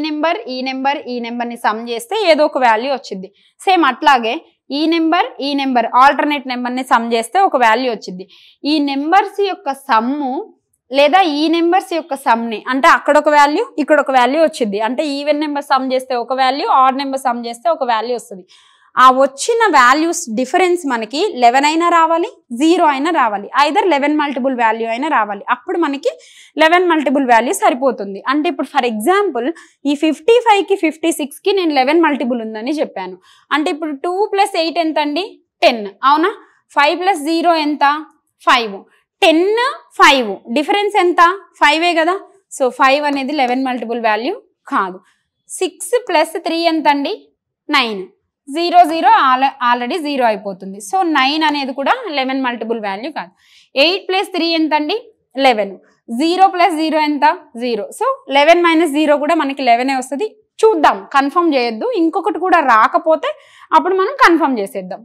నెంబర్ని సమ్ చేస్తే ఏదో ఒక వాల్యూ వచ్చింది. సేమ్ అట్లాగే ఈ నెంబర్ ఆల్టర్నేట్ నెంబర్ని సమ్ చేస్తే ఒక వాల్యూ వచ్చింది. ఈ నెంబర్స్ యొక్క సమ్ము లేదా ఈ నెంబర్స్ యొక్క సమ్ని అంటే అక్కడ ఒక వాల్యూ ఇక్కడ ఒక వాల్యూ వచ్చింది. అంటే ఈవెన్ నెంబర్ సమ్ చేస్తే ఒక వాల్యూ, ఆడ్ నెంబర్ సమ్ చేస్తే ఒక వాల్యూ వస్తుంది. ఆ వచ్చిన వాల్యూస్ డిఫరెన్స్ మనకి 11 అయినా రావాలి, 0 అయినా రావాలి, ఐదర్ 11 మల్టిపుల్ వాల్యూ అయినా రావాలి. అప్పుడు మనకి 11 మల్టిపుల్ వాల్యూ సరిపోతుంది. అంటే ఇప్పుడు ఫర్ ఎగ్జాంపుల్ ఈ 55కి 56కి నేను 11 మల్టిపుల్ ఉందని చెప్పాను. అంటే ఇప్పుడు 2 + 8 ఎంత అండి, 10 అవునా. 5 + 0 ఎంత, 5. 10 5 డిఫరెన్స్ ఎంత, 5ఏ కదా. సో 5 అనేది 11 మల్టిపుల్ వాల్యూ కాదు. 6 + 3 ఎంత అండి, 9. 0 0 ఆల్రెడీ 0 అయిపోతుంది. సో 9 అనేది కూడా 11 మల్టిపుల్ వాల్యూ కాదు. 8 + 3 ఎంత అండి, 11. 0 + 0 ఎంత, 0. సో 11 - 0 కూడా మనకి 11ఏ వస్తుంది. చూద్దాం, కన్ఫర్మ్ చేయొద్దు. ఇంకొకటి కూడా రాకపోతే అప్పుడు మనం కన్ఫర్మ్ చేసేద్దాం.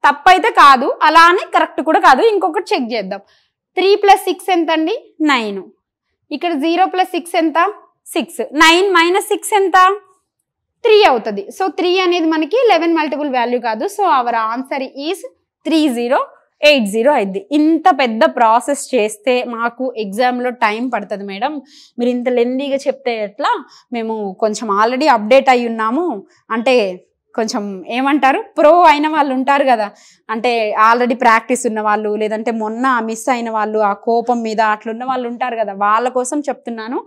తప్పైతే కాదు, అలా అని కరెక్ట్ కూడా కాదు, ఇంకొకటి చెక్ చేద్దాం. 3 + 6 ఎంత అండి, 9. ఇక్కడ 0 + 6 ఎంత, 6. 9 - 6 ఎంత, 3 అవుతుంది. సో 3 అనేది మనకి 11 మల్టిపుల్ వాల్యూ కాదు. సో అవర్ ఆన్సర్ ఈజ్ 3080 అయింది. ఇంత పెద్ద ప్రాసెస్ చేస్తే మాకు ఎగ్జామ్లో టైం పడుతుంది మేడం, మీరు ఇంత లెందీగా చెప్తే ఎట్లా, మేము కొంచెం ఆల్రెడీ అప్డేట్ అయి ఉన్నాము. అంటే కొంచెం ఏమంటారు, ప్రో అయిన వాళ్ళు ఉంటారు కదా, అంటే ఆల్రెడీ ప్రాక్టీస్ ఉన్న వాళ్ళు, లేదంటే మొన్న మిస్ అయిన వాళ్ళు, ఆ కోపం మీద అట్లున్న వాళ్ళు ఉంటారు కదా, వాళ్ళ కోసం చెప్తున్నాను.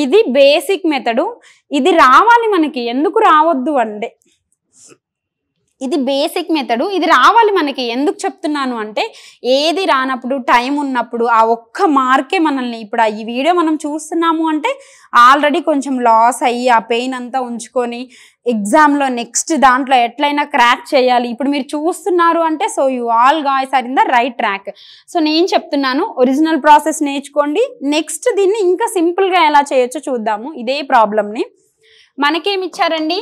ఇది బేసిక్ మెథడు, ఇది రావాలి మనకి. ఎందుకు రావద్దు అంటే ఇది బేసిక్ మెథడ్. ఇది రావాలి మనకి. ఎందుకు చెప్తున్నాను అంటే ఏది రానప్పుడు టైం ఉన్నప్పుడు ఆ ఒక్క మార్కే మనల్ని ఇప్పుడు ఈ వీడియో మనం చూస్తున్నాము అంటే ఆల్రెడీ కొంచెం లాస్ అయ్యి ఆ పెయిన్ అంతా ఉంచుకొని ఎగ్జామ్లో నెక్స్ట్ దాంట్లో ఎట్లయినా క్రాక్ చేయాలి. ఇప్పుడు మీరు చూస్తున్నారు అంటే so you all guys are in the right track. So నేను చెప్తున్నాను ఒరిజినల్ ప్రాసెస్ నేర్చుకోండి. నెక్స్ట్ దీన్ని ఇంకా సింపుల్గా ఎలా చేయొచ్చో చూద్దాము. ఇదే ప్రాబ్లమ్ని మనకేమి ఇచ్చారండి,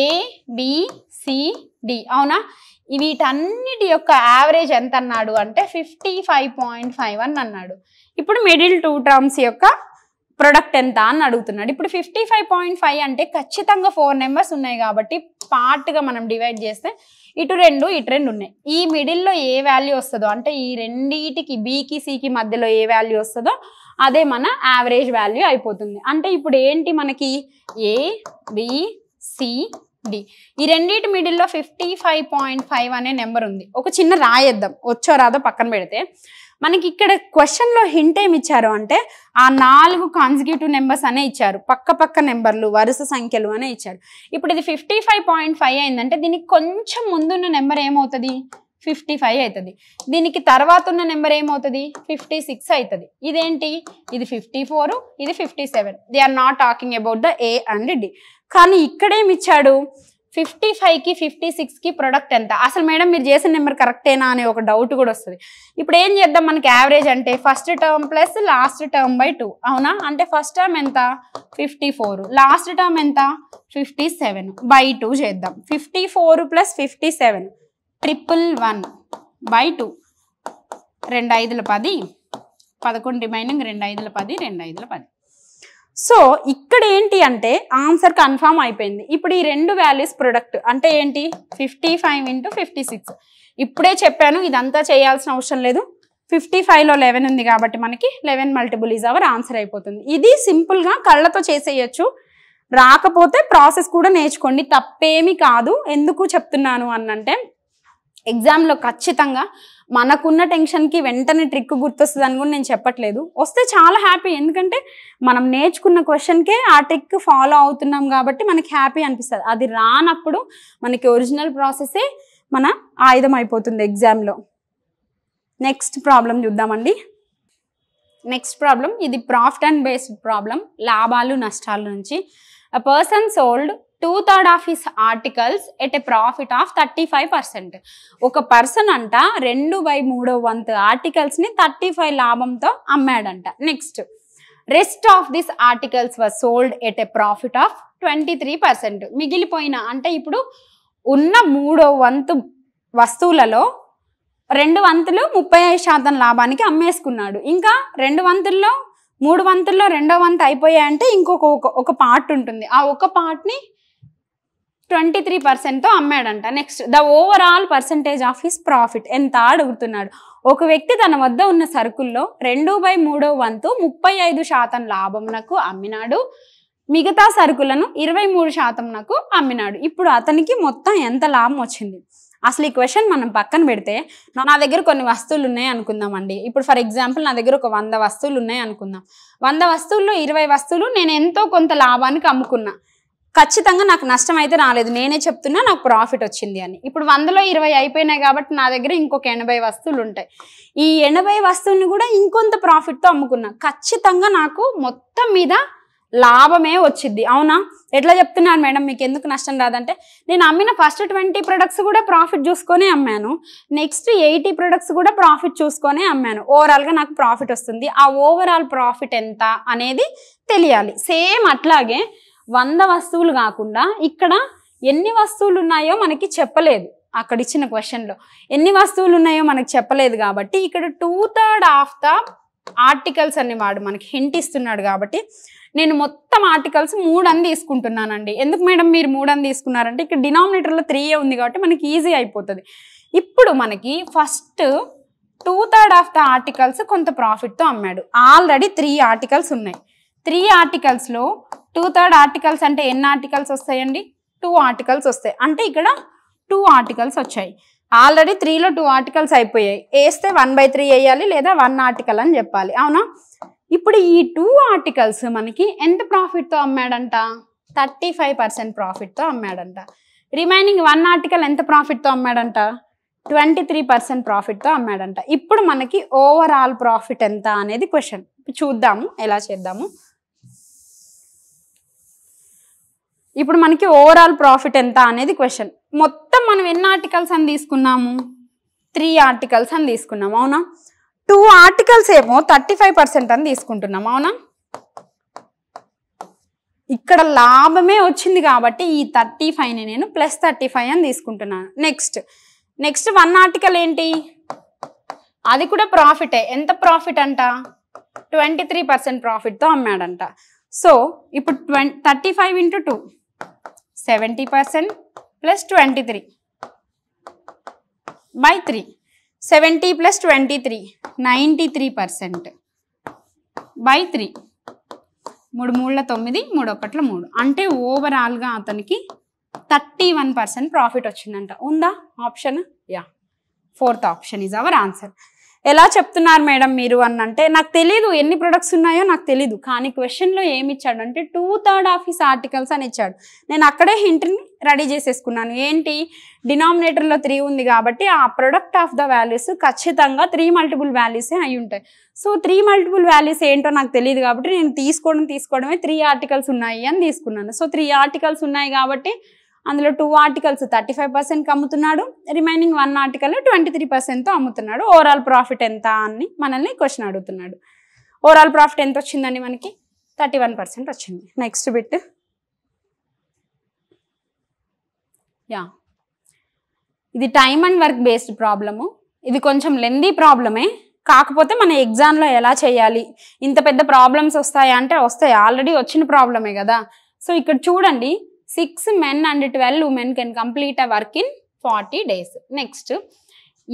ABCD అవునా. వీటన్నిటి యొక్క యావరేజ్ ఎంత అన్నాడు అంటే 55.51 అన్నాడు. ఇప్పుడు మిడిల్ 2 టర్మ్స్ యొక్క ప్రొడక్ట్ ఎంత అని అడుగుతున్నాడు. ఇప్పుడు 55.5 అంటే ఖచ్చితంగా 4 నెంబర్స్ ఉన్నాయి కాబట్టి పార్ట్గా మనం డివైడ్ చేస్తే ఇటు 2 ఇటు 2 ఉన్నాయి. ఈ మిడిల్లో ఏ వాల్యూ వస్తుందో అంటే ఈ రెండింటికి Bకి Cకి మధ్యలో ఏ వాల్యూ వస్తుందో అదే మన యావరేజ్ వాల్యూ అయిపోతుంది. అంటే ఇప్పుడు ఏంటి మనకి ABCD ఈ రెండింటి మిడిల్లో 55.5 అనే నెంబర్ ఉంది. ఒక చిన్న రాయేద్దాం, వచ్చో రాదో పక్కన పెడితే మనకి ఇక్కడ క్వశ్చన్లో హింట్ ఏమి ఇచ్చారు అంటే ఆ 4 కాన్సిక్యూటివ్ నెంబర్స్ అనే ఇచ్చారు, పక్క నెంబర్లు వరుస సంఖ్యలు అనే ఇచ్చారు. ఇప్పుడు ఇది 55.5 అయిందంటే దీనికి కొంచెం ముందున్న నెంబర్ ఏమవుతుంది, 55 అవుతుంది. దీనికి తర్వాత ఉన్న నెంబర్ ఏమవుతుంది, 56 అవుతుంది. ఇదేంటి, ఇది 54, ఇది 57. They are not talking about the A and D. కానీ ఇక్కడేమి ఇచ్చాడు, 55కి 56కి ప్రొడక్ట్ ఎంత. అసలు మేడం మీరు చేసిన నెంబర్ కరెక్టేనా అనే ఒక డౌట్ కూడా వస్తుంది. ఇప్పుడు ఏం చేద్దాం, మనకి యావరేజ్ అంటే first term plus last term by 2 అవునా. అంటే ఫస్ట్ టర్మ్ ఎంత 54, లాస్ట్ టర్మ్ ఎంత 57 బై 2 చేద్దాం. 54 ప్లస్ 57 111/2 2 5ల 10 11 రిమైనింగ్ 2 5ల 10 2 5ల 10. సో ఇక్కడ ఏంటి అంటే ఆన్సర్ కన్ఫర్మ్ అయిపోయింది. ఇప్పుడు ఈ రెండు వాల్యూస్ ప్రొడక్ట్ అంటే ఏంటి 55 × 56. ఇప్పుడే చెప్పాను ఇదంతా చేయాల్సిన అవసరం లేదు. 55లో 11 ఉంది కాబట్టి మనకి 11 మల్టిపుల్ ఈజ్ అవర్ ఆన్సర్ అయిపోతుంది. ఇది సింపుల్గా కళ్ళతో చేసేయచ్చు. రాకపోతే ప్రాసెస్ కూడా నేర్చుకోండి, తప్పేమీ కాదు. ఎందుకు చెప్తున్నాను అనంటే ఎగ్జామ్లో ఖచ్చితంగా మనకున్న టెన్షన్కి వెంటనే ట్రిక్ గుర్తొస్తుంది అని కూడా నేను చెప్పట్లేదు. వస్తే చాలా హ్యాపీ, ఎందుకంటే మనం నేర్చుకున్న క్వశ్చన్కే ఆ ట్రిక్ ఫాలో అవుతున్నాం కాబట్టి మనకి హ్యాపీ అనిపిస్తుంది. అది రానప్పుడు మనకి ఒరిజినల్ ప్రాసెసే మన ఆయుధం అయిపోతుంది ఎగ్జామ్లో. నెక్స్ట్ ప్రాబ్లం చూద్దామండి. నెక్స్ట్ ప్రాబ్లం ఇది ప్రాఫిట్ అండ్ బేస్డ్ ప్రాబ్లం, లాభాలు నష్టాల నుంచి. A person sold 2/3 of his articles at a profit of 35%. ఒక పర్సన్ అంట 2/3 ఆర్టికల్స్ని 35 లాభంతో అమ్మాడంట. Next rest of this articles was sold at a profit of 23%. మిగిలిపోయిన అంటే ఇప్పుడు ఉన్న 3/4 వస్తువులలో 2 వంతులు 35% లాభానికి అమ్మేసుకున్నాడు. ఇంకా 2 వంతుల్లో 3 వంతుల్లో 2వ వంతు అయిపోయాయంటే ఇంకొక పార్ట్ ఉంటుంది. ఆ ఒక పార్ట్ని 23%తో అమ్మాడంట. Next the overall percentage of his profit ఎంత అడుగుతున్నాడు. ఒక వ్యక్తి తన వద్ద ఉన్న సరుకుల్లో 2/3 వంతు 35% లాభంనకు అమ్మినాడు, మిగతా సరుకులను 23%నకు అమ్మినాడు. ఇప్పుడు అతనికి మొత్తం ఎంత లాభం వచ్చింది. అసలు ఈ క్వశ్చన్ మనం పక్కన పెడితే నా దగ్గర కొన్ని వస్తువులు ఉన్నాయి అనుకుందామండి. ఇప్పుడు ఫర్ ఎగ్జాంపుల్ నా దగ్గర ఒక 100 వస్తువులు ఉన్నాయి అనుకుందాం. 100 వస్తువుల్లో 20 వస్తువులు నేను ఎంతో కొంత లాభానికి అమ్ముకున్నా. ఖచ్చితంగా నాకు నష్టం అయితే రాలేదు, నేనే చెప్తున్నా నాకు ప్రాఫిట్ వచ్చింది అని. ఇప్పుడు 100లో 20 అయిపోయినాయి కాబట్టి నా దగ్గర ఇంకొక 80 వస్తువులు ఉంటాయి. ఈ 80 వస్తువులను కూడా ఇంకొంత ప్రాఫిట్తో అమ్ముకున్నా. ఖచ్చితంగా నాకు మొత్తం మీద లాభమే వచ్చింది. అవునా? ఎట్లా చెప్తున్నాను మేడం మీకు ఎందుకు నష్టం రాదంటే నేను అమ్మిన ఫస్ట్ 20 ప్రొడక్ట్స్ కూడా ప్రాఫిట్ చూసుకొని అమ్మాను, నెక్స్ట్ 80 ప్రొడక్ట్స్ కూడా ప్రాఫిట్ చూసుకొని అమ్మాను. ఓవరాల్గా నాకు ప్రాఫిట్ వస్తుంది. ఆ ఓవరాల్ ప్రాఫిట్ ఎంత అనేది తెలియాలి. సేమ్ అట్లాగే 100 వస్తువులు కాకుండా ఇక్కడ ఎన్ని వస్తువులు ఉన్నాయో మనకి చెప్పలేదు. అక్కడ ఇచ్చిన క్వశ్చన్లో ఎన్ని వస్తువులు ఉన్నాయో మనకి చెప్పలేదు కాబట్టి ఇక్కడ 2/3 ఆఫ్ ద ఆర్టికల్స్ అని వాడు మనకి హింట్ ఇస్తున్నాడు. కాబట్టి నేను మొత్తం ఆర్టికల్స్ 3 అని తీసుకుంటున్నానండి. ఎందుకు మేడం మీరు 3 అని తీసుకున్నారంటే ఇక్కడ డినామినేటర్లో 3 ఉంది కాబట్టి మనకి ఈజీ అయిపోతుంది. ఇప్పుడు మనకి ఫస్ట్ 2/3 ఆఫ్ ద ఆర్టికల్స్ కొంత ప్రాఫిట్తో అమ్మాడు. ఆల్రెడీ 3 ఆర్టికల్స్ ఉన్నాయి. 3 ఆర్టికల్స్లో 2/3 ఆర్టికల్స్ అంటే ఎన్ని ఆర్టికల్స్ వస్తాయండి, 2 ఆర్టికల్స్ వస్తాయి. అంటే ఇక్కడ 2 ఆర్టికల్స్ వచ్చాయి. ఆల్రెడీ 3లో 2 ఆర్టికల్స్ అయిపోయాయి. వేస్తే 1/3 వేయాలి లేదా 1 ఆర్టికల్ అని చెప్పాలి. అవునా? ఇప్పుడు ఈ 2 ఆర్టికల్స్ మనకి ఎంత ప్రాఫిట్తో అమ్మాడంట, 35% ప్రాఫిట్తో అమ్మాడంట. రిమైనింగ్ 1 ఆర్టికల్ ఎంత ప్రాఫిట్తో అమ్మాడంట, 23% ప్రాఫిట్తో అమ్మాడంట. ఇప్పుడు మనకి ఓవరాల్ ప్రాఫిట్ ఎంత అనేది క్వశ్చన్. చూద్దాము ఎలా చేద్దాము. ఇప్పుడు మనకి ఓవరాల్ ప్రాఫిట్ ఎంత అనేది క్వశ్చన్. మొత్తం మనం ఎన్ని ఆర్టికల్స్ అని తీసుకున్నాము, 3 ఆర్టికల్స్ అని తీసుకున్నాం, అవునా. 2 ఆర్టికల్స్ ఏమో 35% అని తీసుకుంటున్నాం, అవునా. ఇక్కడ లాభమే వచ్చింది కాబట్టి ఈ 35ని నేను +35 అని తీసుకుంటున్నాను. నెక్స్ట్ 1 ఆర్టికల్ ఏంటి, అది కూడా ప్రాఫిటే. ఎంత ప్రాఫిట్ అంట, 23% ప్రాఫిట్తో అమ్మాడంట. సో ఇప్పుడు 35 × 2 70% + 23 / 3 70 + 23 93% / 3 3 3 9 3 1 3 అంటే ఓవరాల్గా అతనికి 31% ప్రాఫిట్ వచ్చిందంట. ఉందా option? Yeah, 4th option is our answer. ఎలా చెప్తున్నారు మేడం మీరు అని అంటే, నాకు తెలీదు ఎన్ని ప్రొడక్ట్స్ ఉన్నాయో నాకు తెలీదు, కానీ క్వశ్చన్లో ఏమి ఇచ్చాడు అంటే 2/3 ఆఫ్ హిస్ ఆర్టికల్స్ అని ఇచ్చాడు. నేను అక్కడే హింట్ని రెడీ చేసేసుకున్నాను. ఏంటి, డినామినేటర్లో 3 ఉంది కాబట్టి ఆ ప్రొడక్ట్ ఆఫ్ ద వాల్యూస్ ఖచ్చితంగా 3 మల్టిపుల్ వాల్యూసే అయి ఉంటాయి. సో 3 మల్టిపుల్ వాల్యూస్ ఏంటో నాకు తెలియదు కాబట్టి నేను తీసుకోవడమే 3 ఆర్టికల్స్ ఉన్నాయి అని తీసుకున్నాను. సో 3 ఆర్టికల్స్ ఉన్నాయి కాబట్టి అందులో 2 ఆర్టికల్స్ 35%కి అమ్ముతున్నాడు, రిమైనింగ్ 1 ఆర్టికల్ 23%తో అమ్ముతున్నాడు. ఓవరాల్ ప్రాఫిట్ ఎంత అని మనల్ని క్వశ్చన్ అడుగుతున్నాడు. ఓవరాల్ ప్రాఫిట్ ఎంత వచ్చిందండి మనకి, 31% వచ్చింది. Next bit. యా, ఇది time and work based problem. ఇది కొంచెం లెందీ ప్రాబ్లమే, కాకపోతే మన ఎగ్జామ్లో ఎలా చేయాలి, ఇంత పెద్ద ప్రాబ్లమ్స్ వస్తాయా అంటే వస్తాయి, ఆల్రెడీ వచ్చిన ప్రాబ్లమే కదా. సో ఇక్కడ చూడండి, 6 men and 12 women can complete a work in 40 days. Next,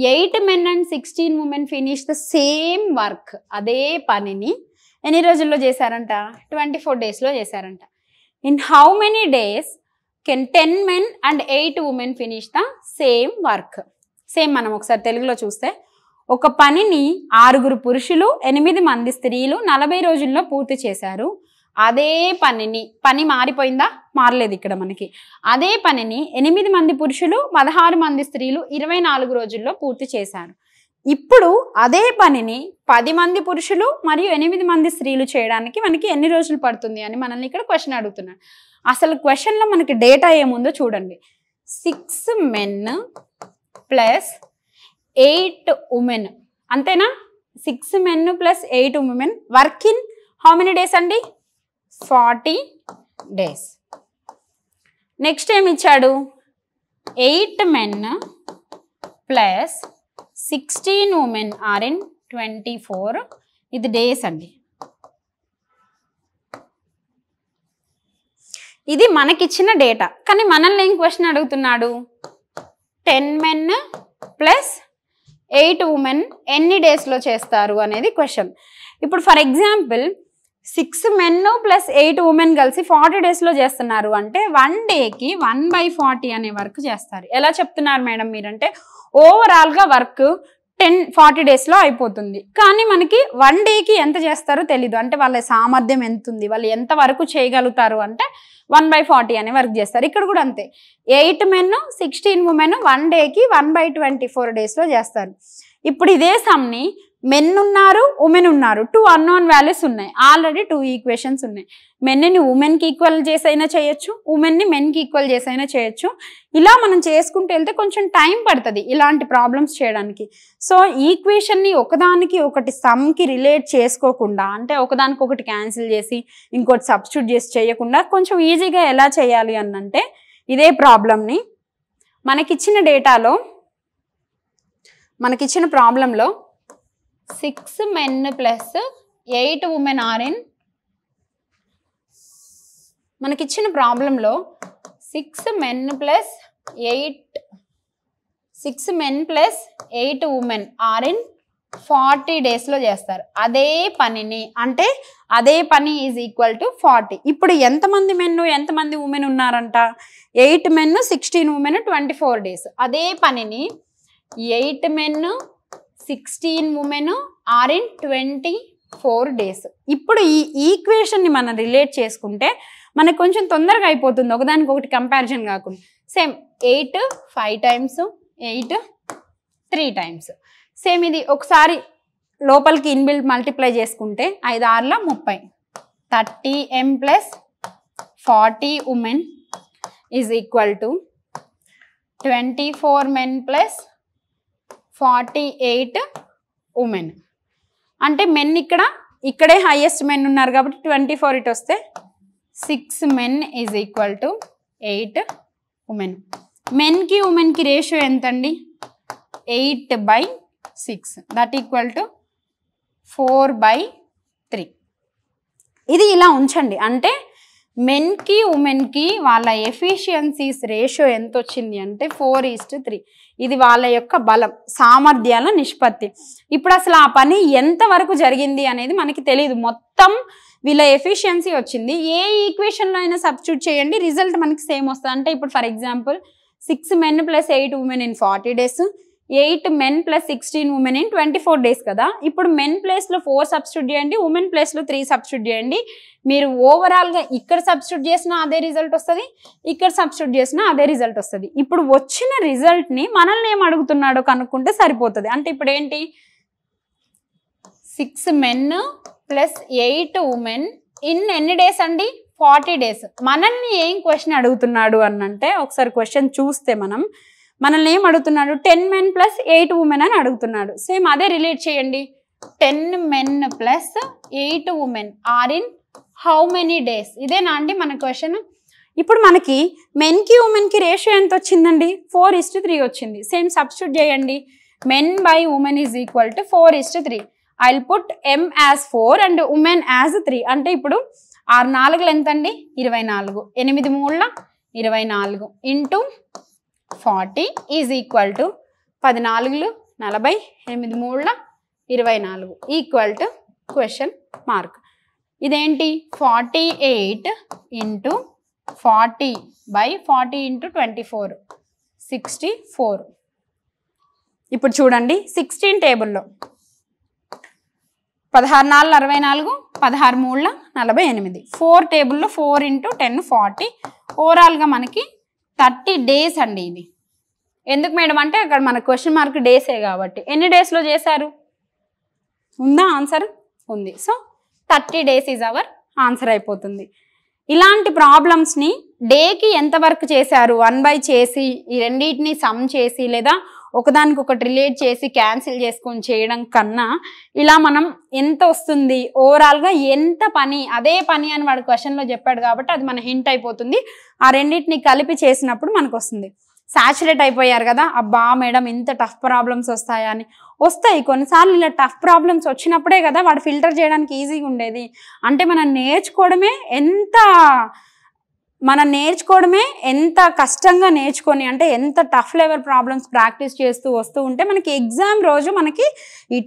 8 men and 16 women finish the same work. అదే పనిని ఎన్ని రోజుల్లో చేశారంట, 24 daysలో చేశారంట. In how many days can 10 men and 8 women finish the same work? Same మనం ఒకసారి తెలుగులో చూస్తే, ఒక పనిని 6 పురుషులు 8 మంది స్త్రీలు 40 రోజుల్లో పూర్తి చేశారు. అదే పని మారిపోయిందా, మారలేదు ఇక్కడ మనకి. అదే పనిని 8 మంది పురుషులు 16 మంది స్త్రీలు 24 రోజుల్లో పూర్తి చేశారు. ఇప్పుడు అదే పనిని 10 మంది పురుషులు మరియు 8 మంది స్త్రీలు చేయడానికి మనకి ఎన్ని రోజులు పడుతుంది అని మనల్ని ఇక్కడ క్వశ్చన్ అడుగుతున్నాడు. అసలు క్వశ్చన్లో మనకి డేటా ఏముందో చూడండి. 6 men + 8 women, అంతేనా. 6 men + 8 women work in how many days అండి, 40 days. నెక్స్ట్ ఏమి ఇచ్చాడు, 8 men + 16 women ఆర్ ఇన్ 24. ఇది డేస్ అండి. ఇది మనకిచ్చిన డేటా, కానీ మనల్ని ఏం క్వశ్చన్ అడుగుతున్నాడు, 10 men + 8 women ఎన్ని డేస్లో చేస్తారు అనేది క్వశ్చన్. ఇప్పుడు ఫర్ ఎగ్జాంపుల్ 6 men + 8 women కలిసి 40 డేస్లో చేస్తున్నారు అంటే 1 డేకి 1/40 అనే వర్క్ చేస్తారు. ఎలా చెప్తున్నారు మేడం మీరంటే, ఓవరాల్గా వర్క్ 40 డేస్లో అయిపోతుంది, కానీ మనకి 1 డేకి ఎంత చేస్తారో తెలీదు. అంటే వాళ్ళ సామర్థ్యం ఎంత ఉంది, వాళ్ళు ఎంత వరకు చేయగలుగుతారు అంటే 1/40 అనే వర్క్ చేస్తారు. ఇక్కడ కూడా అంతే, 8 men 16 women 1 డేకి 1/24 డేస్లో చేస్తారు. ఇప్పుడు ఇదే సమ్ని మెన్ ఉన్నారు, ఉమెన్ ఉన్నారు, 2 అన్నోన్ వాల్యూస్ ఉన్నాయి, ఆల్రెడీ 2 ఈక్వేషన్స్ ఉన్నాయి. మెన్ని ఉమెన్కి ఈక్వల్ చేసైనా చేయొచ్చు, ఉమెన్ని మెన్కి ఈక్వల్ చేసైనా చేయొచ్చు. ఇలా మనం చేసుకుంటూ వెళ్తే కొంచెం టైం పడుతుంది ఇలాంటి ప్రాబ్లమ్స్ చేయడానికి. సో ఈక్వేషన్ని ఒకదానికి ఒకటి సమ్కి రిలేట్ చేసుకోకుండా, అంటే ఒకదానికి ఒకటి క్యాన్సిల్ చేసి ఇంకోటి సబ్స్టిట్యూట్ చేసి చేయకుండా కొంచెం ఈజీగా ఎలా చేయాలి అనంటే, ఇదే ప్రాబ్లమ్ని మనకిచ్చిన డేటాలో మనకిచ్చిన ప్రాబ్లంలో 6 men + 8 women ఆర్ ఇన్, మనకిచ్చిన ప్రాబ్లంలో 6 men + 8 women ఆర్ ఇన్ 40 డేస్లో చేస్తారు. అదే పనిని, అంటే అదే పని ఈజ్ ఈక్వల్ టు 40. ఇప్పుడు ఎంతమంది మెన్ ఎంతమంది ఉమెన్ ఉన్నారంట, 8 men 16 women 24 days. అదే పనిని 8 men 16 women are in 24 days. ఇప్పుడు ఈ ఈక్వేషన్ని మనం రిలేట్ చేసుకుంటే మనకు కొంచెం తొందరగా అయిపోతుంది ఒకదానికి ఒకటి కంపారిజన్ కాకుండా. Same 8 5 times, 8 3 times. సేమ్ ఇది ఒకసారి లోపలికి ఇన్బిల్ట్ మల్టిప్లై చేసుకుంటే 5 6ల 30, 30m plus 40 women is equal to 24 men plus 48 women. అంటే మెన్ ఇక్కడే హైయెస్ట్ మెన్ ఉన్నారు కాబట్టి 24 ఇటు వస్తే 6 men is equal to 8 women. మెన్కి ఉమెన్కి రేషియో ఎంతండి? 8/6, దట్ ఈక్వల్ టు 4/3. ఇది ఇలా ఉంచండి. అంటే మెన్కి ఉమెన్కి వాళ్ళ ఎఫిషియన్సీస్ రేషియో ఎంత వచ్చింది అంటే 4:3. ఇది వాళ్ళ యొక్క బలం, సామర్థ్యాల నిష్పత్తి. ఇప్పుడు అసలు ఆ పని ఎంతవరకు జరిగింది అనేది మనకి తెలియదు. మొత్తం వీళ్ళ ఎఫిషియన్సీ వచ్చింది. ఏ ఈక్వేషన్లో అయినా సబ్స్టిట్యూట్ చేయండి, రిజల్ట్ మనకి సేమ్ వస్తుంది. అంటే ఇప్పుడు for example 6 men plus 8 women in 40 days, 8 men plus 16 women in 24 days కదా. ఇప్పుడు మెన్ ప్లేస్లో 4 సబ్స్టిట్యూట్ చేయండి, ఉమెన్ ప్లేస్లో 3 సబ్స్టిట్యూట్ చేయండి. మీరు ఓవరాల్గా ఇక్కడ సబ్స్టిట్యూట్ చేసినా అదే రిజల్ట్ వస్తుంది, ఇక్కడ సబ్స్టిట్యూట్ చేసినా అదే రిజల్ట్ వస్తుంది. ఇప్పుడు వచ్చిన రిజల్ట్ని మనల్ని ఏం అడుగుతున్నాడో కనుక్కుంటే సరిపోతుంది. అంటే ఇప్పుడు ఏంటి, 6 men ప్లస్ 8 ఉమెన్ ఇన్ ఎన్ని డేస్ అండి? 40 days. మనల్ని ఏం క్వశ్చన్ అడుగుతున్నాడు అనంటే ఒకసారి క్వశ్చన్ చూస్తే మనల్ని ఏం అడుగుతున్నాడు? 10 men ప్లస్ 8 ఉమెన్ అని అడుగుతున్నాడు. సేమ్ అదే రిలేట్ చేయండి. 10 men plus 8 women are in how many days? ఇదేనా అండి మన క్వశ్చన్? ఇప్పుడు మనకి మెన్కి ఉమెన్కి రేషియో ఎంత వచ్చిందండి? 4:3 వచ్చింది. సేమ్ సబ్స్టిట్యూట్ చేయండి. Men by women is equal to 4:3. I will put m as 4 and women as 3. అంటే ఇప్పుడు 6 4లు ఎంత అండి? 24. 8 3ల 24 into 40 is equal to 10 4లు 40, 8 3ల 24 equal to question mark. ఇదేంటి? 48 ఇంటూ 40/40 ఇంటూ 24 64. ఇప్పుడు చూడండి 16 టేబుల్లో 16 4 64, 16 3 48. 4 టేబుల్లో 4 ఇంటూ 10 40. ఓవరాల్గా మనకి 30 days అండి. ఇది ఎందుకు మేడం అంటే అక్కడ మన క్వశ్చన్ మార్క్ డేసే కాబట్టి. ఎన్ని డేస్లో చేశారు? ఉందా ఆన్సర్? ఉంది. So 30 days is our answer అయిపోతుంది. ఇలాంటి ప్రాబ్లమ్స్ని డేకి ఎంత వర్క్ చేశారు 1/, చేసి ఈ రెండింటిని సమ్ చేసి లేదా ఒకదానికొకటి రిలేట్ చేసి క్యాన్సిల్ చేసుకొని చేయడం కన్నా ఇలా మనం ఎంత వస్తుంది ఓవరాల్గా ఎంత పని, అదే పని అని వాడు క్వశ్చన్లో చెప్పాడు కాబట్టి అది మన హింట్ అయిపోతుంది. ఆ రెండింటిని కలిపి చేసినప్పుడు మనకు వస్తుంది. సాచురేట్ అయిపోయారు కదా, అబ్బా మేడం ఇంత టఫ్ ప్రాబ్లమ్స్ వస్తాయా అని. వస్తాయి కొన్నిసార్లు. ఇలా టఫ్ ప్రాబ్లమ్స్ వచ్చినప్పుడే కదా వాడు ఫిల్టర్ చేయడానికి ఈజీగా ఉండేది. అంటే మనం నేర్చుకోవడమే ఎంత కష్టంగా నేర్చుకొని, అంటే ఎంత టఫ్ లెవెల్ ప్రాబ్లమ్స్ ప్రాక్టీస్ చేస్తూ వస్తూ ఉంటే మనకి ఎగ్జామ్ రోజు మనకి ఈ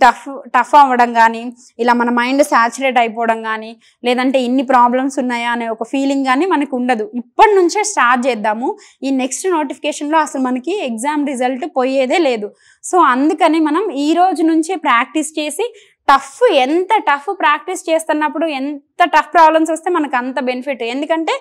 టఫ్ అవ్వడం కానీ, ఇలా మన మైండ్ సాచురేట్ అయిపోవడం కానీ, లేదంటే ఇన్ని ప్రాబ్లమ్స్ ఉన్నాయా అనే ఒక ఫీలింగ్ కానీ మనకు ఉండదు. ఇప్పటి నుంచే స్టార్ట్ చేద్దాము. ఈ నెక్స్ట్ నోటిఫికేషన్లో అసలు మనకి ఎగ్జామ్ రిజల్ట్ పోయేదే లేదు. సో అందుకని మనం ఈ రోజు నుంచే ప్రాక్టీస్ చేసి ఎంత టఫ్ ప్రాక్టీస్ చేస్తున్నప్పుడు ఎంత టఫ్ ప్రాబ్లమ్స్ వస్తే మనకు అంత బెనిఫిట్. ఎందుకంటే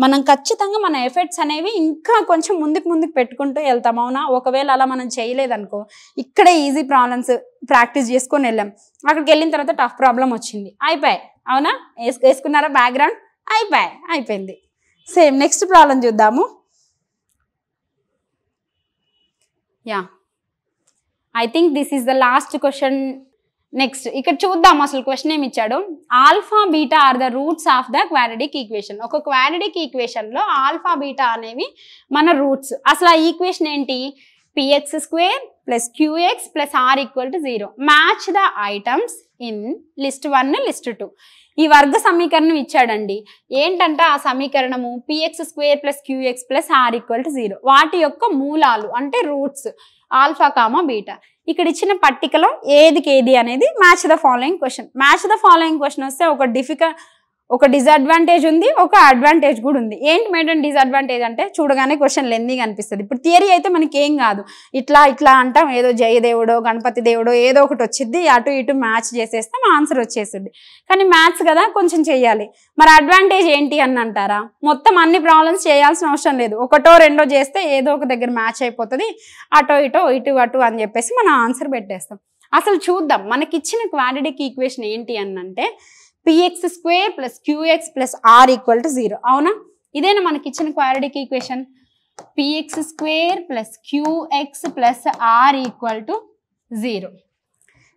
మనం ఖచ్చితంగా మన ఎఫర్ట్స్ అనేవి ఇంకా కొంచెం ముందుకు పెట్టుకుంటూ వెళ్తాం. అవునా? ఒకవేళ అలా మనం చేయలేదనుకో, ఇక్కడే ఈజీ ప్రాబ్లమ్స్ ప్రాక్టీస్ చేసుకొని వెళ్ళాం, అక్కడికి వెళ్ళిన తర్వాత టఫ్ ప్రాబ్లం వచ్చింది, అయిపోయాయి. అవునా? వేసుకున్నారా బ్యాక్గ్రౌండ్? అయిపోయింది. సేమ్ నెక్స్ట్ ప్రాబ్లం చూద్దాము. I think this is the last question. Next ఇక్కడ చూద్దాం అసలు క్వశ్చన్ ఏమి ఇచ్చాడు. Alpha beta are the roots of the quadratic equation. ఒక క్వాడ్రాటిక్ ఈక్వేషన్లో ఆల్ఫా బీటా అనేవి మన రూట్స్. అసలు ఆ ఈక్వేషన్ ఏంటి? px² + qx + r = 0. Match the items in list 1 list 2. ఈ వర్గ సమీకరణం ఇచ్చాడండి. ఏంటంటే ఆ సమీకరణము px² + qx + r = 0. వాటి యొక్క మూలాలు అంటే రూట్స్ ఆల్ఫా కామా బీటా. ఇక్కడ ఇచ్చిన పట్టికలో ఏది అనేది match the following question. Match the following question వస్తే ఒక ఒక డిసడ్వాంటేజ్ ఉంది, ఒక అడ్వాంటేజ్ కూడా ఉంది. ఏంటి మేడం డిసడ్వాంటేజ్ అంటే చూడగానే క్వశ్చన్ లెందీగా అనిపిస్తుంది. ఇప్పుడు థియరీ అయితే మనకి ఏం కాదు, ఇట్లా ఇట్లా అంటాం, ఏదో జయదేవుడో గణపతి దేవుడో ఏదో ఒకటి వచ్చింది, అటు ఇటు మ్యాచ్ చేసేస్తాం, ఆన్సర్ వచ్చేస్తుంది. కానీ మ్యాథ్స్ కదా కొంచెం చేయాలి. మరి అడ్వాంటేజ్ ఏంటి అని అంటారా, మొత్తం అన్ని ప్రాబ్లమ్స్ చేయాల్సిన అవసరం లేదు, ఒకటో రెండో చేస్తే ఏదో ఒక దగ్గర మ్యాచ్ అయిపోతుంది, అటో ఇటో ఇటు అటు అని చెప్పేసి మనం ఆన్సర్ పెట్టేస్తాం. అసలు చూద్దాం మనకిచ్చిన క్వాడ్రాటిక్ ఈక్వేషన్ ఏంటి అని అంటే px² + qx + r = 0. అవునా, ఇదేనా మనకిచ్చిన quadratic equation, px² + qx + r = 0.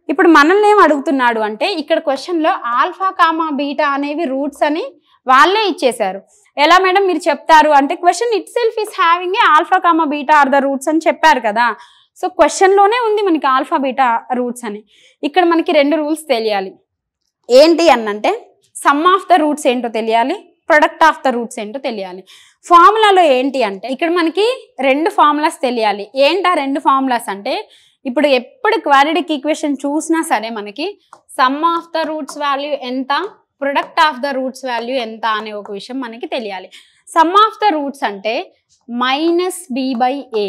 ఇప్పుడు మనల్ని ఏం అడుగుతున్నాడు అంటే ఇక్కడ క్వశ్చన్లో ఆల్ఫా కామా బీటా అనేవి రూట్స్ అని వాళ్ళే ఇచ్చేశారు. ఎలా మేడం మీరు చెప్తారు అంటే question it self is having a alpha comma beta are the roots అని చెప్పారు కదా. సో క్వశ్చన్లోనే ఉంది మనకి ఆల్ఫా బీటా రూట్స్ అని. ఇక్కడ మనకి 2 రూల్స్ తెలియాలి. ఏంటి అనంటే సమ్ ఆఫ్ ద రూట్స్ ఏంటో తెలియాలి, ప్రొడక్ట్ ఆఫ్ ద రూట్స్ ఏంటో తెలియాలి. ఫార్ములాలో ఏంటి అంటే ఇక్కడ మనకి 2 ఫార్ములాస్ తెలియాలి. ఏంటి ఆ 2 ఫార్ములాస్ అంటే ఇప్పుడు ఎప్పుడు క్వాడ్రాటిక్ ఈక్వేషన్ చూసినా సరే మనకి sum of the roots value ఎంత, product of the roots value ఎంత అనే ఒక విషయం మనకి తెలియాలి. సమ్ ఆఫ్ ద రూట్స్ అంటే -b/a,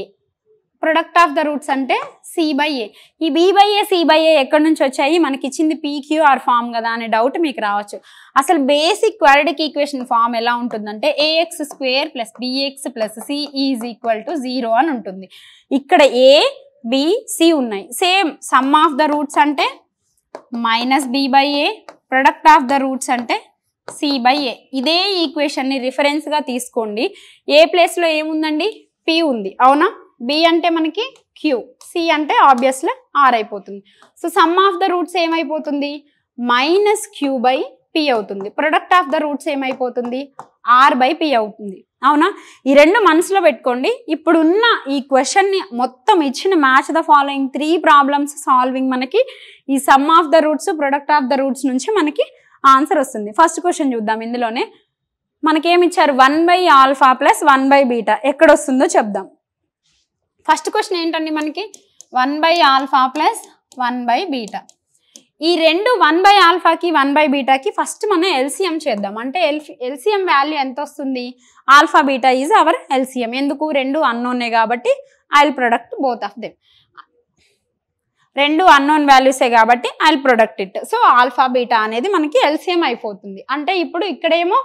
product of the roots అంటే c/a. ఈ b/a c/a ఎక్కడి నుంచి వచ్చాయి, మనకి ఇచ్చింది PQR ఫామ్ కదా అనే డౌట్ మీకు రావచ్చు. అసలు బేసిక్ క్వాడ్రాటిక్ ఈక్వేషన్ ఫామ్ ఎలా ఉంటుందంటే ax² + bx + c = 0 అని ఉంటుంది. ఇక్కడ a b c ఉన్నాయి. Same some of the roots అంటే -b/a, product of the roots అంటే c/a. ఇదే ఈక్వేషన్ని రిఫరెన్స్గా తీసుకోండి. ఏ ప్లేస్లో ఏముందండి, p ఉంది అవునా, b అంటే మనకి q, c అంటే ఆబ్వియస్లీ r అయిపోతుంది. So some of the roots ఏమైపోతుంది, -q/p అవుతుంది. ప్రొడక్ట్ ఆఫ్ ద రూట్స్ ఏమైపోతుంది, r/p అవుతుంది. అవునా, ఈ 2 మనసులో పెట్టుకోండి. ఇప్పుడున్న ఈ క్వశ్చన్ని మొత్తం ఇచ్చిన match the following 3 problems solving మనకి ఈ some of the roots, product of the roots నుంచి మనకి ఆన్సర్ వస్తుంది. ఫస్ట్ క్వశ్చన్ చూద్దాం. ఇందులోనే మనకేమి ఇచ్చారు, 1/α + 1/β ఎక్కడొస్తుందో చెప్దాం. ఫస్ట్ క్వశ్చన్ ఏంటండి మనకి 1/α + 1/β. ఈ 2 1/ఆల్ఫాకి 1/బీటాకి ఫస్ట్ మనం ఎల్సిఎం చేద్దాం. అంటే ఎల్సిఎం వాల్యూ ఎంత వస్తుంది, alpha beta is our LCM. ఎందుకు, 2 అన్నోన్నే కాబట్టి I will product both of them. 2 అన్నోన్ వాల్యూసే కాబట్టి I will product it. So alpha beta అనేది మనకి ఎల్సిఎం అయిపోతుంది. అంటే ఇప్పుడు ఇక్కడేమో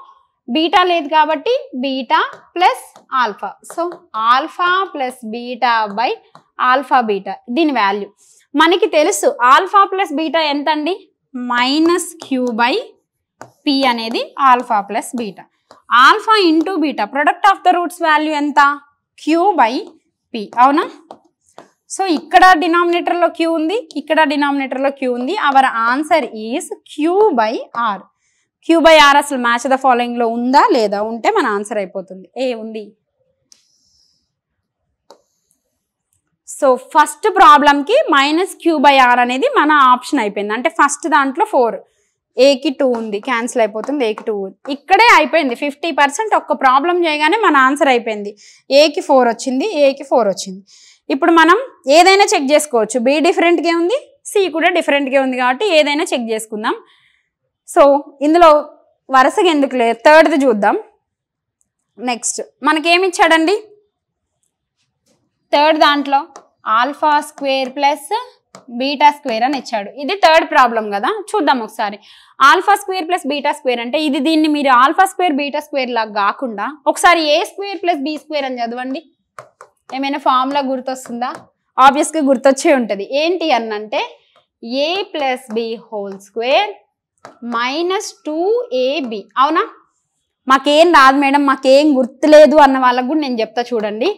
బీటా లేదు కాబట్టి beta plus alpha. So alpha plus beta by alpha beta దీని వాల్యూ మనకి తెలుసు. ఆల్ఫా ప్లస్ బీటా ఎంత అండి, -q/p అనేది alpha plus beta. Alpha into beta product of the roots value ఎంత, q/p. అవునా, సో ఇక్కడ డినామినేటర్లో q ఉంది, ఇక్కడ డినామినేటర్లో q ఉంది. Our answer is q/r. q/r అసలు మ్యాచ్ ద ఫాలోయింగ్ లో ఉందా లేదా, ఉంటే మన ఆన్సర్ అయిపోతుంది. ఏ ఉంది. సో ఫస్ట్ ప్రాబ్లంకి -q/r అనేది మన ఆప్షన్ అయిపోయింది. అంటే ఫస్ట్ దాంట్లో 4, ఏకి 2 ఉంది, క్యాన్సిల్ అయిపోతుంది, ఏకి 2 ఉంది. ఇక్కడే అయిపోయింది 50%. ఒక్క ప్రాబ్లం చేయగానే మన ఆన్సర్ అయిపోయింది. ఏకి 4 వచ్చింది, ఏకి 4 వచ్చింది. ఇప్పుడు మనం ఏదైనా చెక్ చేసుకోవచ్చు. బి డిఫరెంట్గా ఉంది, సి కూడా డిఫరెంట్గా ఉంది కాబట్టి ఏదైనా చెక్ చేసుకుందాం. సో ఇందులో వరుసగా ఎందుకు లేదు, థర్డ్ది చూద్దాం. నెక్స్ట్ మనకేమి ఇచ్చాడండి, థర్డ్ దాంట్లో α² + β² అని ఇచ్చాడు. ఇది థర్డ్ ప్రాబ్లం కదా, చూద్దాం ఒకసారి. α² + β² అంటే ఇది దీన్ని మీరు α² β² లాగా కాకుండా ఒకసారి a² + b² అని చదవండి. ఏమైనా ఫార్ములా గుర్తొస్తుందా, ఆబ్వియస్గా గుర్తొచ్చే ఉంటుంది. ఏంటి అనంటే a + b² - 2ab. అవునా, మాకేం రాదు మేడం, మాకేం గుర్తులేదు అన్న వాళ్ళకు కూడా నేను చెప్తా చూడండి.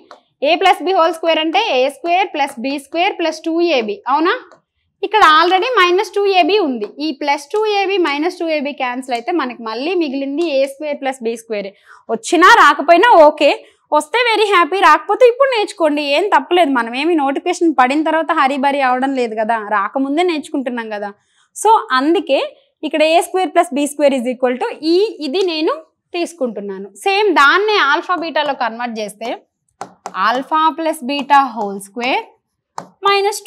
a + b² అంటే a² + b² + 2ab. అవునా, ఇక్కడ ఆల్రెడీ -2ab ఉంది. ఈ +2ab -2ab క్యాన్సిల్ అయితే మనకి మళ్ళీ మిగిలింది a² + b². వచ్చినా రాకపోయినా ఓకే, వస్తే వెరీ హ్యాపీ, రాకపోతే ఇప్పుడు నేర్చుకోండి, ఏం తప్పలేదు. మనం ఏమి నోటిఫికేషన్ పడిన తర్వాత హరీబరీ అవడం లేదు కదా, రాకముందే నేర్చుకుంటున్నాం కదా. సో అందుకే ఇక్కడ a² + b² ఇది నేను తీసుకుంటున్నాను. సేమ్ దాన్నే ఆల్ఫా బీటాలో కన్వర్ట్ చేస్తే α + β² -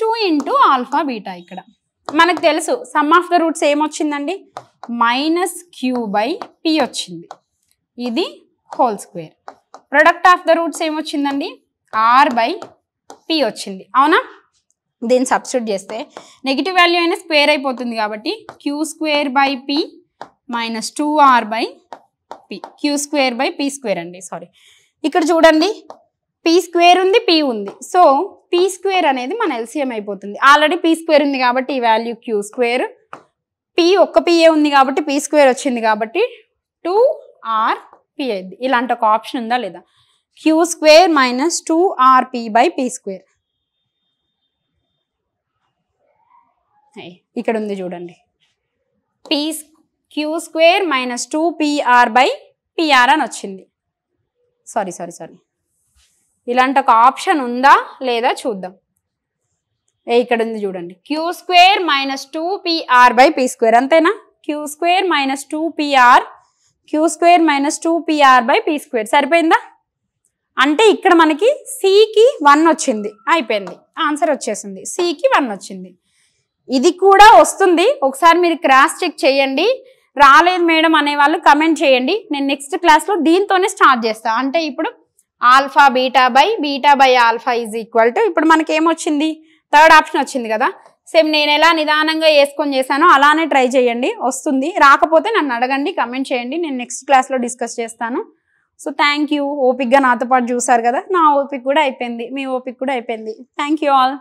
2 × ఆల్ఫా బీటా. ఇక్కడ మనకు తెలుసు సమ్ ఆఫ్ ద రూట్స్ ఏమొచ్చిందండి, -q/p వచ్చింది. ఇది whole square. Product of the roots ఏమొచ్చిందండి, r/p వచ్చింది. అవునా? దీన్ని సబ్స్టిట్యూట్ చేస్తే నెగిటివ్ వాల్యూ అయినా స్క్వేర్ అయిపోతుంది కాబట్టి q²/p - 2r/p, q²/p² అండి. సారీ, ఇక్కడ చూడండి p² ఉంది, p ఉంది. సో p² అనేది మన ఎల్సిఎం అయిపోతుంది. ఆల్రెడీ p² ఉంది కాబట్టి ఈ వాల్యూ q², p ఒక్క p ఉంది కాబట్టి p² వచ్చింది కాబట్టి 2rp అయింది. ఇలాంటి ఒక ఆప్షన్ ఉందా లేదా, q² - 2rp/p². ఇక్కడ ఉంది చూడండి, q² - 2pr/pr అని వచ్చింది. సారీ, ఇలాంటి ఒక ఆప్షన్ ఉందా లేదా చూద్దాం. ఇక్కడ ఉంది చూడండి, q² - 2pr/p². అంతేనా? q² - 2pr, q² - 2pr/p². సరిపోయిందా? అంటే ఇక్కడ మనకి సికి 1 వచ్చింది, అయిపోయింది, ఆన్సర్ వచ్చేసింది. సికి 1 వచ్చింది. ఇది కూడా వస్తుంది, ఒకసారి మీరు క్రాస్ చెక్ చేయండి. రాలేదు మేడం అనేవాళ్ళు కమెంట్ చేయండి. నేను నెక్స్ట్ క్లాస్లో దీంతోనే స్టార్ట్ చేస్తాను. అంటే ఇప్పుడు ఆల్ఫా బీటా/ఆల్ఫా = ఇప్పుడు మనకి ఏమొచ్చింది, థర్డ్ ఆప్షన్ వచ్చింది కదా. సేమ్ నేను ఎలా నిదానంగా వేసుకొని చేశానో అలానే ట్రై చేయండి, వస్తుంది. రాకపోతే నన్ను అడగండి, కమెంట్ చేయండి, నేను నెక్స్ట్ క్లాస్లో డిస్కస్ చేస్తాను. So thank you. ఓపిక్గా నాతో పాటు చూసారు కదా, నా ఓపిక కూడా అయిపోయింది, మీ ఓపిక కూడా అయిపోయింది. Thank you all.